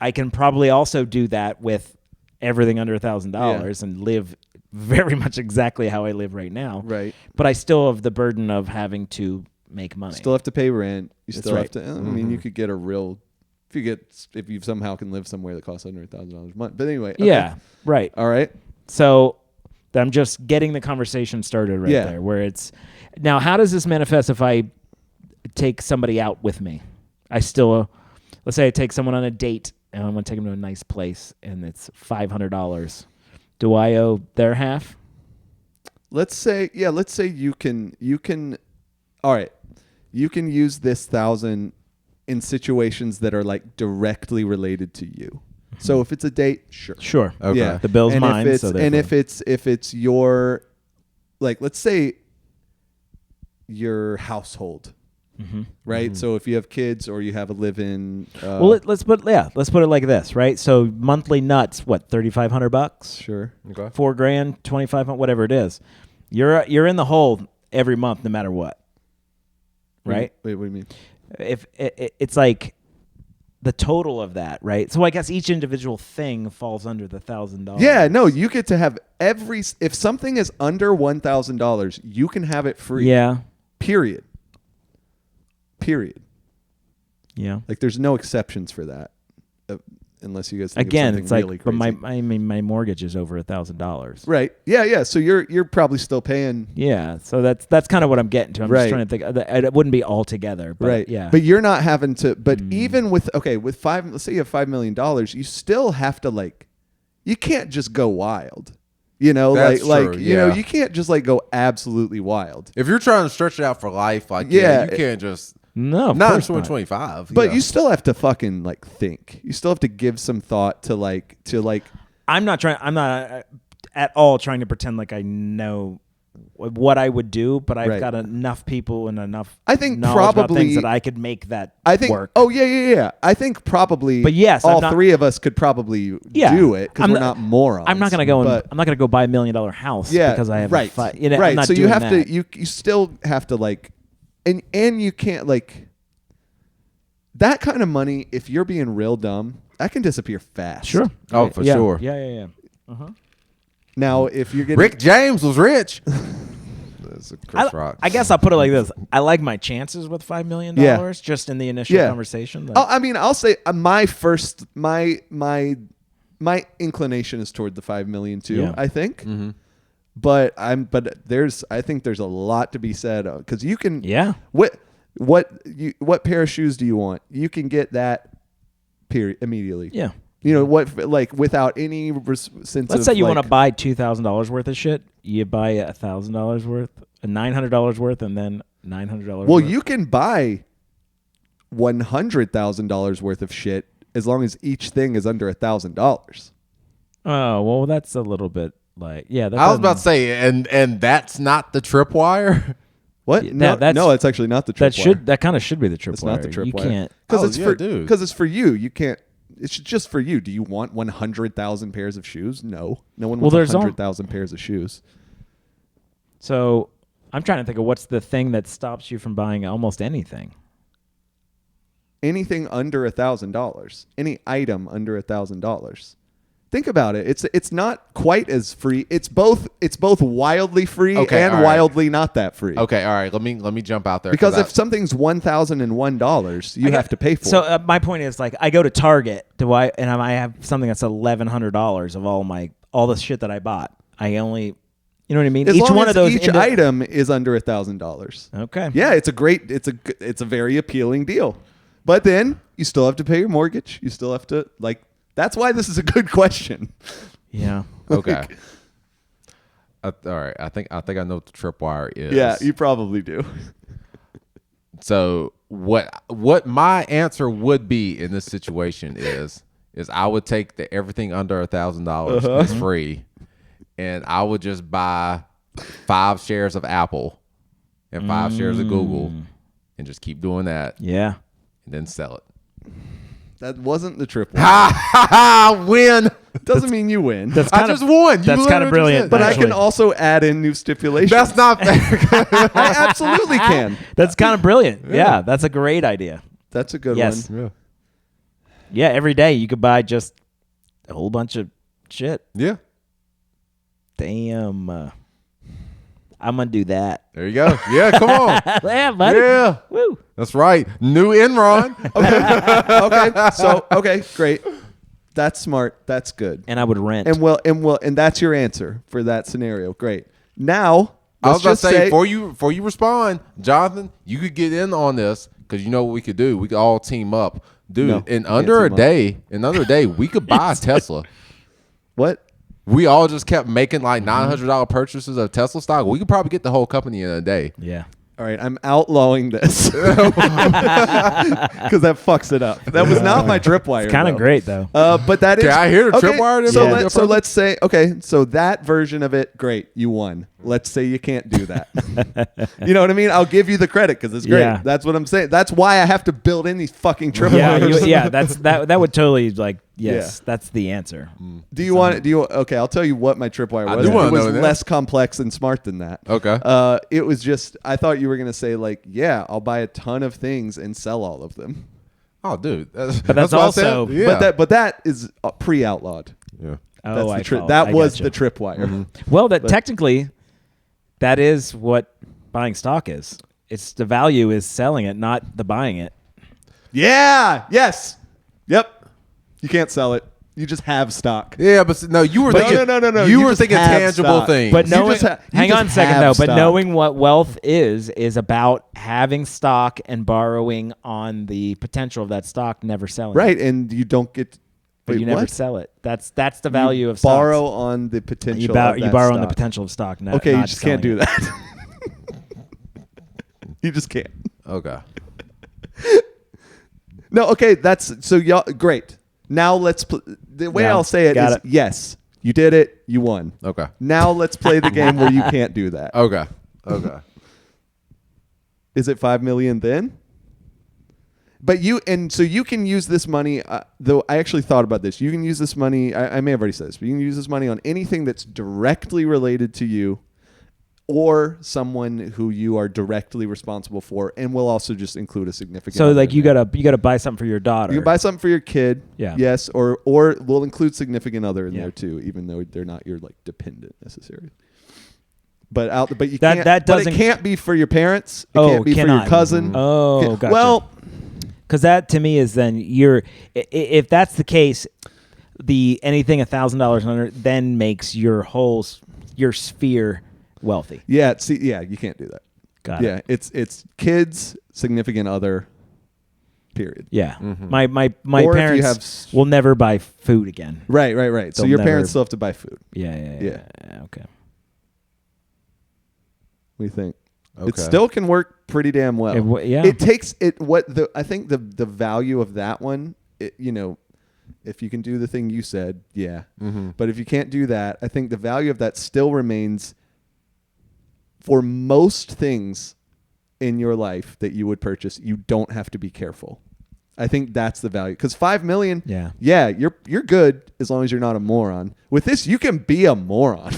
I can probably also do that with everything under $1,000 and live very much exactly how I live right now. Right. But I still have the burden of having to make money. Still have to pay rent. You That's still right. have to. I mean, you could get a real. If you somehow can live somewhere that costs under $1,000 a month. But anyway. Okay. Yeah. Right. All right. So I'm just getting the conversation started there, where it's now. How does this manifest if I take somebody out with me? I still, let's say I take someone on a date and I'm going to take them to a nice place and it's $500. Do I owe their half? Let's say you can, all right, you can use this 1,000 in situations that are like directly related to you. So if it's a date, sure. Okay. Yeah. The bill's and mine. If it's your, like, let's say your household, right? So if you have kids or you have a live-in, let's put it like this, right? So monthly nuts, what, $3,500? Sure. Okay. $4,000, $2,500, whatever it is. You're in the hole every month, no matter what. Right? Wait, what do you mean? If it's like the total of that, right? So I guess each individual thing falls under the $1,000. Yeah, no, you get to have if something is under $1,000, you can have it free. Yeah. Period. Yeah. Like there's no exceptions for that, unless you guys think again, it's it's like, really crazy. but my mortgage is over $1,000. Right. Yeah. So you're probably still paying. Yeah. So that's kind of what I'm getting to. I'm just trying to think. It wouldn't be all together. But right. Yeah. But you're not having to. But even with let's say you have $5 million, you still have to you can't just go wild. You know, That's true, you know, you can't just go absolutely wild. If you're trying to stretch it out for life, you can't just. No, not in 2025. But you still have to fucking think. You still have to give some thought to I'm not at all trying to pretend like I know what I would do, but I've got enough people and enough knowledge about things that I could make that work. Oh yeah. I think probably. But yes, all three of us could probably do it because we're not morons. I'm not gonna go. I'm not gonna go buy $1 million house because I have right. I'm not so doing you have that. to. You still have to and you can't that kind of money. If you're being real dumb, that can disappear fast. Sure. Oh, for sure. Yeah. Uh-huh. Now, if you're getting Rick James was rich. That's a Chris Rock. I guess I'll put it like this: I like my chances with $5 million just in the initial conversation. I'll say my inclination is toward the $5 million too. Yeah. I think. Mm-hmm. But I think there's a lot to be said because you can. Yeah. What pair of shoes do you want? You can get that period immediately. Yeah. You know what? Without any sense. Let's say you want to buy $2,000 worth of shit. You buy $1,000 worth, $900 worth, and then $900. Well, you can buy $100,000 worth of shit as long as each thing is under $1,000. Oh well, that's a little bit I was about to say, and that's not the tripwire. What? Yeah, no, it's actually not the tripwire. That kind of should be the tripwire. It's not the tripwire. You can't because it's for you. You can't. It's just for you. Do you want 100,000 pairs of shoes? No one wants 100,000 pairs of shoes. So I'm trying to think of what's the thing that stops you from buying almost anything. Anything under $1,000. Any item under $1,000. Think about it. It's not quite as free. It's both wildly free and wildly not that free. Okay, all right. Let me jump out there because if something's $1,001, you have to pay for it. So my point is I go to Target, I have something that's $1,100 of all the shit that I bought. I only, you know what I mean? Each item is under $1,000. Okay. Yeah, it's a very appealing deal. But then you still have to pay your mortgage. You still have to that's why this is a good question. Yeah. Okay. All right. I think I know what the tripwire is. Yeah, you probably do. So what my answer would be in this situation is I would take everything under $1,000 is free, and I would just buy 5 shares of Apple and 5 shares of Google, and just keep doing that. Yeah. And then sell it. That wasn't the tripwire. Ha! Win. Doesn't mean you win. I just won. That's kind of brilliant. But actually, I can also add in new stipulations. That's not fair. I absolutely can. That's kind of brilliant. Yeah, that's a great idea. That's a good one. Yeah, every day you could buy just a whole bunch of shit. Yeah. Damn. I'm going to do that. There you go. Yeah, come on. Yeah, buddy. Yeah. Woo. That's right. New Enron. Okay. Okay, great. That's smart. That's good. And I would rent. And that's your answer for that scenario. Great. Now, I was about to say, before you respond, Jonathan, you could get in on this because you know what we could do. We could all team up, dude. In under a day, we could buy a Tesla. What? We all just kept making like $900 purchases of Tesla stock. We could probably get the whole company in a day. Yeah. All right, I'm outlawing this because that fucks it up. That was not my tripwire. It's kind of great though. But that is. Can I hear the tripwire? So let's say, okay, so that version of it, great, you won. Let's say you can't do that. You know what I mean? I'll give you the credit because it's great. Yeah. That's what I'm saying. That's why I have to build in these fucking tripwires. That would totally yes, that's the answer. Do you want? Okay, I'll tell you what my tripwire was. It was less complex and smart than that. Okay. It was just, I thought you were gonna say like, yeah, I'll buy a ton of things and sell all of them. Oh, dude. That's also. But that is pre-outlawed. Yeah. Oh, that was the tripwire. Mm-hmm. Well, technically, that is what buying stock is. It's the value is selling it, not the buying it. Yeah. Yes. Yep. You can't sell it. You just have stock. Yeah, but no, you were thinking. No. You were thinking tangible things. But hang on a second though. But knowing what wealth is about having stock and borrowing on the potential of that stock, never selling. Right, it. and you don't get. But you never sell it. That's the value of stocks. stocks. Borrow on the potential. You borrow on the potential of stock. Okay, you just can't do that. You just can't. Okay. No. Okay. That's so. Y'all great. Now let's. The way I'll say it is yes. You did it. You won. Okay. Now let's play the game where you can't do that. Okay. Is it $5 million then? But you can use this money. Though I actually thought about this. You can use this money. I may have already said this, but you can use this money on anything that's directly related to you, or someone who you are directly responsible for, and we'll also just include a significant. So like you gotta buy something for your daughter. You can buy something for your kid. Yeah. Yes, or we'll include significant other in there too, even though they're not your like dependent necessarily. But you can't. That doesn't. But it can't be for your parents. It can't be for your cousin. Oh, gotcha. Well. Because that to me is then if that's the case, anything $1,000 under then makes your sphere wealthy. Yeah. See. Yeah. You can't do that. Got it. Yeah. It's kids, significant other. Period. Yeah. Mm-hmm. My parents will never buy food again. Right. So your parents still have to buy food. Yeah. Okay. What do you think? Okay. It still can work pretty damn well. It takes it. I think the value of that one. If you can do the thing you said, yeah. Mm-hmm. But if you can't do that, I think the value of that still remains. For most things in your life that you would purchase, you don't have to be careful. I think that's the value. Because $5 million, you're good as long as you're not a moron. With this, you can be a moron.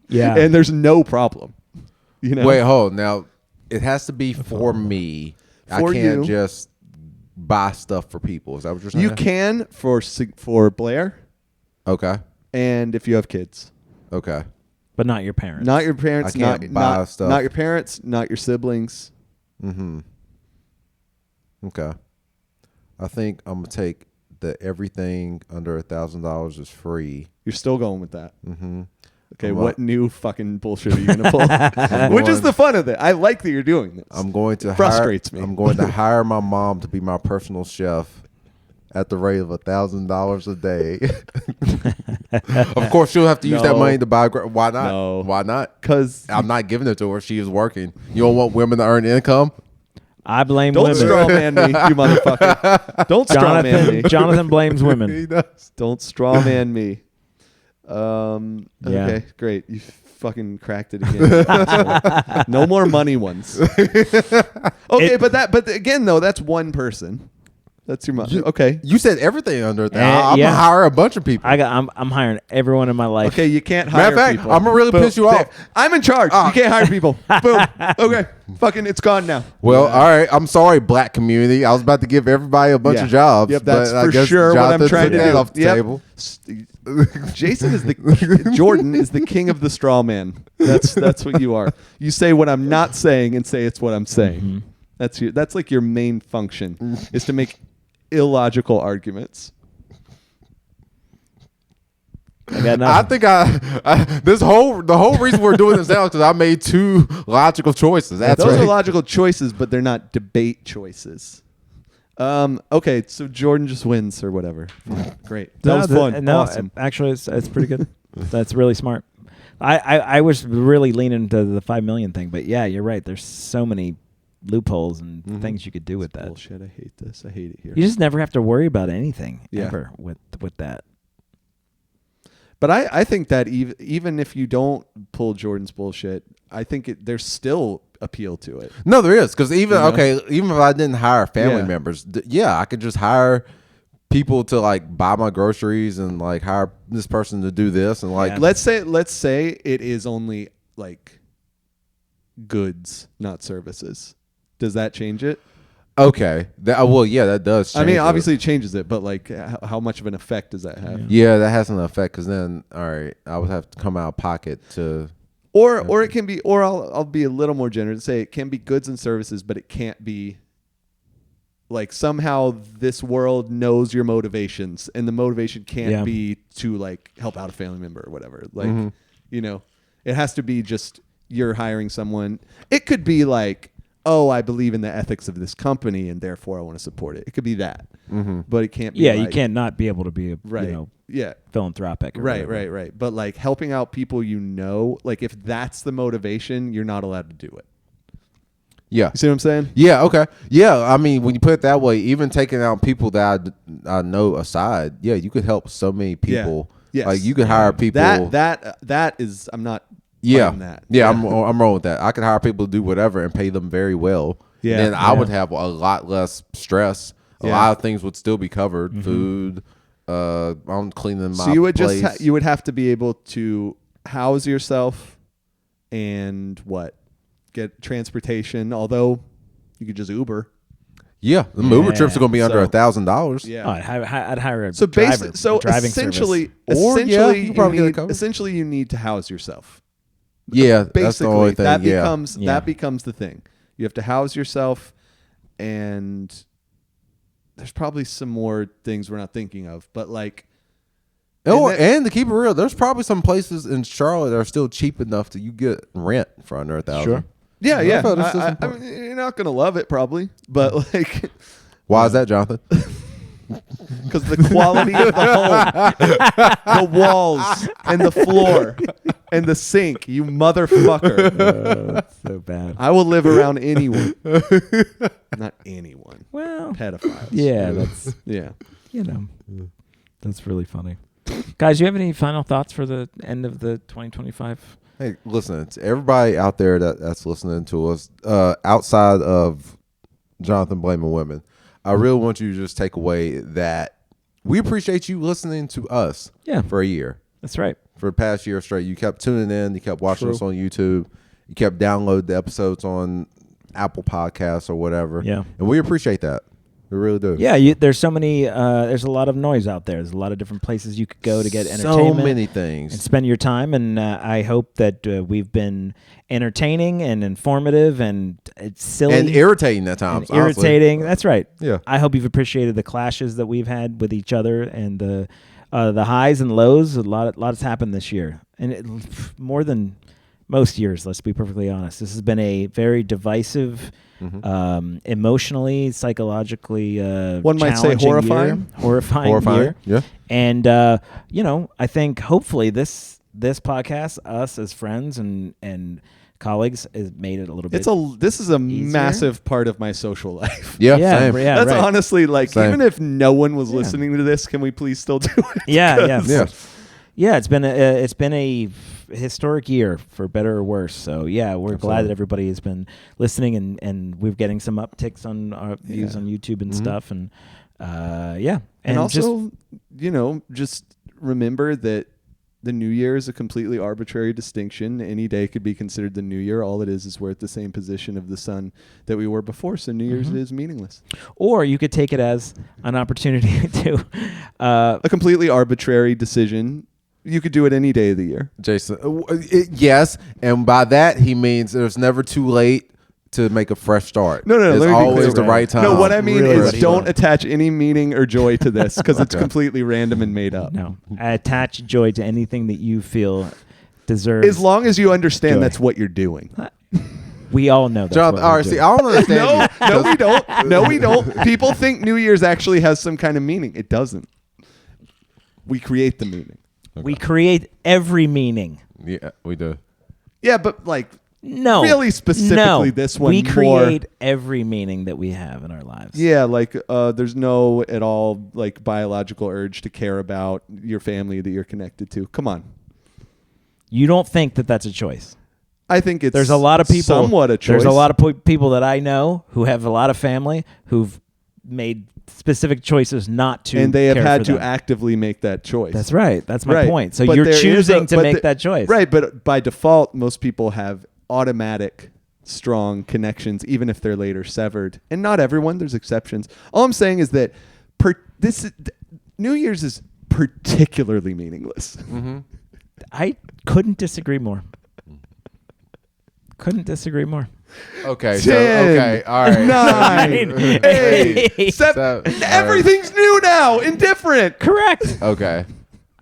Yeah, and there's no problem. Wait, hold. Now, it has to be for me. I can't just buy stuff for people. Is that what you're saying? You can for Blair. Okay. And if you have kids. Okay. But not your parents. Not your parents. I can't buy stuff. Not your parents. Not your siblings. Mm-hmm. Okay. I think I'm gonna take the everything under $1,000 is free. You're still going with that. Mm-hmm. Okay, what new fucking bullshit are you gonna pull? Which is the fun of it. I like that you're doing this. I'm going to frustrates me. I'm going to hire my mom to be my personal chef at the rate of $1,000 a day. Of course, she'll have to use that money to buy. Why not? No. Why not? Because I'm not giving it to her. She is working. You don't want women to earn income? I blame women. Don't straw man me, you motherfucker. Don't straw man me. Jonathan blames women. He does. Don't straw man me. Okay, great. You fucking cracked it again. No more money ones. Okay, but again though, that's one person. That's your money. Okay. You said everything under that. I'm gonna hire a bunch of people. I'm hiring everyone in my life. Okay, you can't hire people. I'm gonna really piss you off. I'm in charge. You can't hire people. Boom. Okay. Fucking it's gone now. Well, all right. I'm sorry, black community. I was about to give everybody a bunch of jobs. Yep, that's for sure what I'm trying to do. Off the table. Jordan is the king of the straw man. That's what you are. You say what I'm not saying and say it's what I'm saying. Mm-hmm. That's like your main function is to make illogical arguments. I got nothing. I think the whole reason we're doing this now is because I made 2 logical choices. Those are logical choices, but they're not debate choices. Okay, so Jordan just wins or whatever. Great. That was fun. Awesome. Actually, it's pretty good. That's really smart. I was really leaning to the 5 million thing, but yeah, you're right. There's so many loopholes and things you could do with that. Bullshit. I hate this. I hate it here. You just never have to worry about anything ever with that. But I think that even if you don't pull Jordan's bullshit, I think there's still appeal to it. No, there is, because even if I didn't hire family members, I could just hire people to like buy my groceries and like hire this person to do this and like let's say it is only like goods, not services. Does that change it? Okay. That does change. I mean, obviously it changes it, but like how much of an effect does that have? Yeah, that has an effect, because then, all right, I would have to come out of pocket to... Or it can be, or I'll be a little more generous and say it can be goods and services, but it can't be like somehow this world knows your motivations, and the motivation can't be to like help out a family member or whatever. Like, it has to be just you're hiring someone. It could be like, oh, I believe in the ethics of this company and therefore I want to support it. It could be that, but it can't be. Yeah, you can't not be able to be philanthropic. Right. But like helping out people, like if that's the motivation, you're not allowed to do it. Yeah. You see what I'm saying? Yeah. Okay. Yeah. I mean, when you put it that way, even taking out people that I know aside, you could help so many people. Yes. Like you could hire people. That is, I'm not. That. I'm wrong with that. I could hire people to do whatever and pay them very well. Yeah. And then I would have a lot less stress. A lot of things would still be covered. Food. I'm cleaning my. So you would place. you would have to be able to house yourself, and get transportation. Although you could just Uber. Yeah, the Uber trips are going to be under $1,000. Yeah, I'd hire a driver. Essentially, essentially, you need to house yourself. Yeah, basically, that's the only thing. That becomes the thing. You have to house yourself, and there's probably some more things we're not thinking of, but like. And to keep it real, there's probably some places in Charlotte that are still cheap enough that you get rent for under $1,000. Sure. Yeah. I mean, you're not gonna love it probably, but like. Why is that, Jonathan? Because the quality of the home, the walls, and the floor, and the sink, you motherfucker. That's so bad. I will live around anyone. Not anyone. Well, pedophiles. Yeah, that's that's really funny. Guys, you have any final thoughts for the end of the 2025? Hey, listen, to everybody out there that's listening to us, outside of Jonathan blaming women, I really want you to just take away that we appreciate you listening to us for a year. That's right. For the past year straight. You kept tuning in. You kept watching us on YouTube. You kept downloading the episodes on Apple Podcasts or whatever. Yeah. And we appreciate that. We really do. Yeah, there's so many. There's a lot of noise out there. There's a lot of different places you could go to get entertainment. So many things. And spend your time. And I hope that we've been entertaining and informative and it's silly and irritating at times. Irritating. That's right. Yeah. I hope you've appreciated the clashes that we've had with each other and the highs and lows. A lot has happened this year, and more than most years. Let's be perfectly honest. This has been a very divisive. Emotionally, psychologically, one might say horrifying year. Yeah. And I think hopefully this podcast, us as friends and colleagues, has made it a little bit. This is a easier. Massive part of my social life. Yeah. Same. That's right. honestly like same. Even if no one was listening to this, can we please still do it? Yeah. It's been a historic year, for better or worse. So we're glad that everybody has been listening, and we're getting some upticks on our views on YouTube and stuff. And and also just remember that the New Year is a completely arbitrary distinction. Any day could be considered the New Year. All it is we're at the same position of the sun that we were before. So New Year's is meaningless. Or you could take it as an opportunity to a completely arbitrary decision. You could do it any day of the year. Jason, yes. And by that, he means there's never too late to make a fresh start. No. It's always the right time. No, what I mean Really is don't attach any meaning or joy to this because it's completely random and made up. No, I attach joy to anything that you feel deserves. As long as you understand joy. that's what you're doing. We all know that. John, all right, see, I don't understand. No, we don't. No, we don't. People think New Year's actually has some kind of meaning. It doesn't. We create the meaning. Okay. We create every meaning. Yeah, we do. Yeah, but no, really specifically this one. We create every meaning that we have in our lives. Yeah, there's no at all biological urge to care about your family that you're connected to. Come on. You don't think that that's a choice? I think it's there's a lot of people, somewhat a choice. There's a lot of people that I know who have a lot of family who've made specific choices not to, and they have had to them. Actively make that choice. That's right. That's my point. So but you're choosing to make that choice, right? But by default, most people have automatic, strong connections, even if they're later severed. And not everyone. There's exceptions. All I'm saying is that New Year's is particularly meaningless. Mm-hmm. I couldn't disagree more. Okay, 10, all right. 9, 8, 7. Everything's new now and different. Correct. Okay.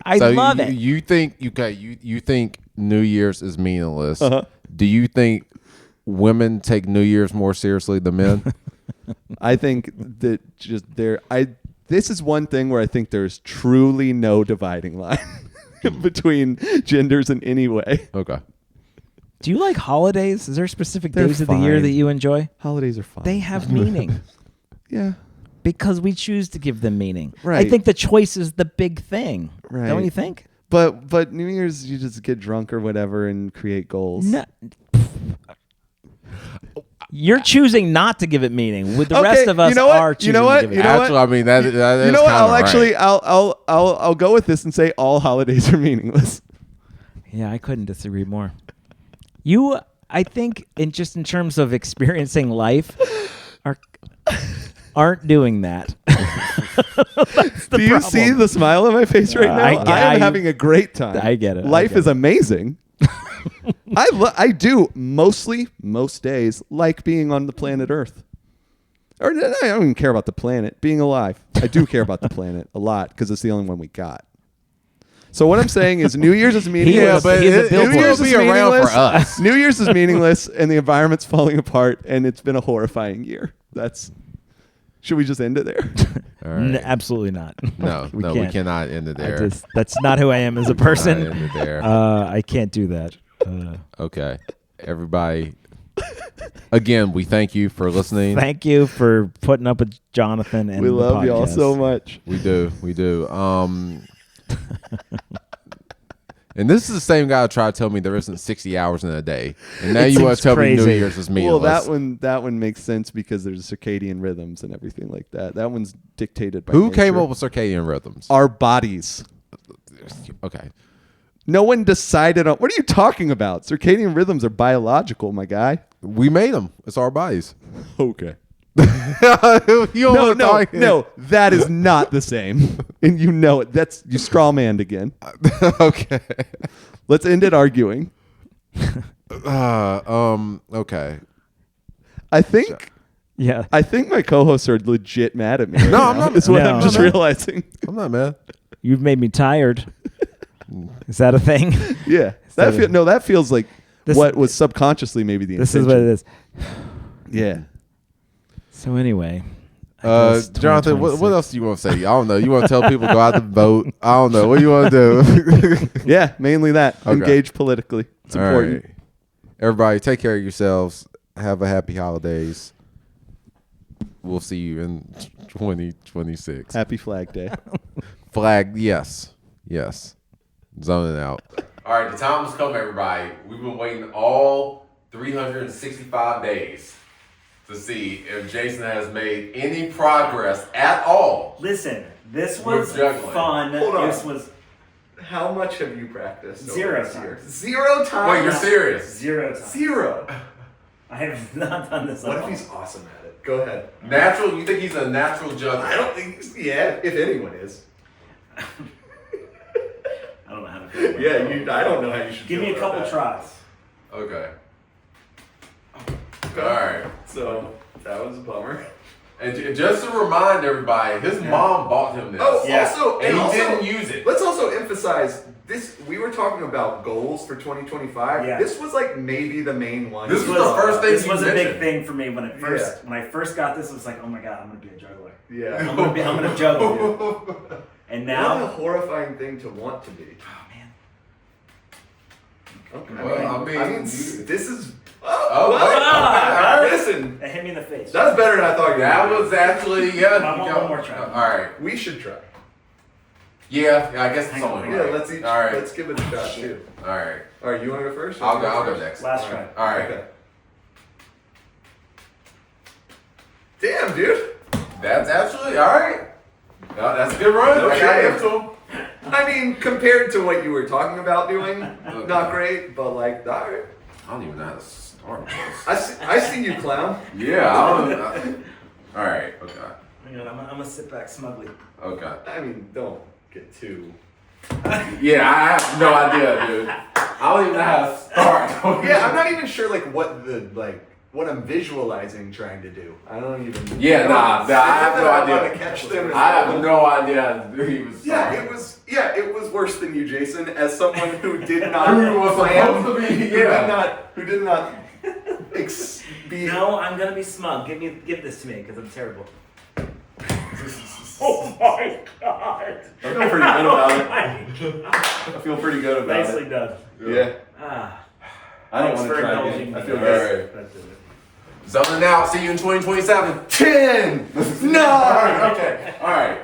I love it. You think you think New Year's is meaningless. Uh-huh. Do you think women take New Year's more seriously than men? I think that this is one thing where I think there's truly no dividing line between genders in any way. Okay. Do you like holidays? Is there specific They're days of the year that you enjoy? Holidays are fine. They have meaning. Yeah. Because we choose to give them meaning. Right. I think the choice is the big thing. Right. Don't you think? But New Year's, you just get drunk or whatever and create goals. No. You're choosing not to give it meaning. With the rest of us are choosing to give it meaning. Actually, I mean that is you know what? I'll I'll go with this and say all holidays are meaningless. Yeah, I couldn't disagree more. I think, in terms of experiencing life, aren't doing that. Do you see the smile on my face right now? I am having a great time. I get it. Life is amazing. I do most days like being on the planet Earth. Or I don't even care about the planet. Being alive. I do care about the planet a lot because it's the only one we got. So what I'm saying is New Year's is meaningless. Yeah, but New Year's will be around for us. New Year's is meaningless and the environment's falling apart and it's been a horrifying year. Should we just end it there? All right. Absolutely not. No, we cannot end it there. That's not who I am as a person. End it there. I can't do that. Okay. Everybody, again, we thank you for listening. Thank you for putting up with Jonathan and we love the y'all so much. We do. And this is the same guy who tried to tell me there isn't 60 hours in a day. And now you want to tell me New Year's is meaningless. Well, that one makes sense because there's circadian rhythms and everything like that. That one's dictated by Who nature. came up with circadian rhythms? Our bodies. Okay. No one decided on... What are you talking about? Circadian rhythms are biological, my guy. We made them. It's our bodies. Okay. No, that is not the same. And you know it. You straw manned again. Okay. Let's end it arguing. Okay. I think my co-hosts are legit mad at me. No, I'm not. That's what I'm just realizing. I'm not mad. You've made me tired. Is that a thing? Yeah. That feels like what was subconsciously maybe the intention. This is what it is. Yeah. So anyway, Jonathan, what else do you want to say? I don't know. You want to tell people go out to vote? I don't know. What do you want to do? Yeah, mainly that. Okay. Engage politically. It's important. Right. Everybody, take care of yourselves. Have a happy holidays. We'll see you in 2026. Happy Flag Day. Yes. Zoning out. All right, the time has come, everybody. We've been waiting all 365 days to see if Jason has made any progress at all. Listen, this was fun. This was... How much have you practiced? 0 times. 0 times? Wait, you're serious? 0 times. 0. I have not done this. What if he's awesome at it? Go ahead. Natural? You think he's a natural judge? I don't think if anyone is. I don't know how to feel. I don't know how you should give me a couple tries. Okay. Okay. All right. So that was a bummer. And just to remind everybody, his mom bought him this. Oh, Yeah. also, and he also, didn't use it. Let's also emphasize this. We were talking about goals for 2025. Yeah. This was like maybe the main one. This was the first thing This you was a big mentioned. thing for me when I first got this. It was like, oh my god, I'm gonna be a juggler. Yeah. I'm gonna juggle. Dude. And What a now, horrifying thing to want to be. oh man, Okay. Well, I mean, this is. Oh, what? wow. Listen, that hit me in the face. that's better than I thought. You that were. was actually I want one more try. All right. We should try. Yeah, I guess it's Hang on, only Yeah, right. let's each. All right. Let's give it a shot too. All right. All right, you want to go first? I'll go next. Last All try. right. All right. Okay. Damn, dude. That's actually all right. No, that's a good run. Okay. I gotta give it to him. I mean, compared to what you were talking about doing, Okay. not great, but like, all right. I don't even know how to start with this. I see you, clown. Yeah, I don't. All right. Okay. Hang on, I'm gonna sit back smugly. Okay. I mean, don't get too. Yeah, I have no idea, dude. I don't even know how to start. Yeah, I'm not even sure what I'm visualizing trying to do. I don't even. Yeah, nah, I have no I want idea. to catch them. I have no idea he was. Yeah, it was worse than you, Jason, as someone who did not Who was plan, supposed to be, yeah. who did not be. No, I'm gonna be smug. Give this to me because I'm terrible. Oh my god! I feel pretty good about it. I feel pretty good about Nicely it. done. Yeah. Ah, I don't thanks want to for try indulging again. me. I feel All good. right. That's it. Zoning out. See you in 2027. 10! No! All right. Okay. All right.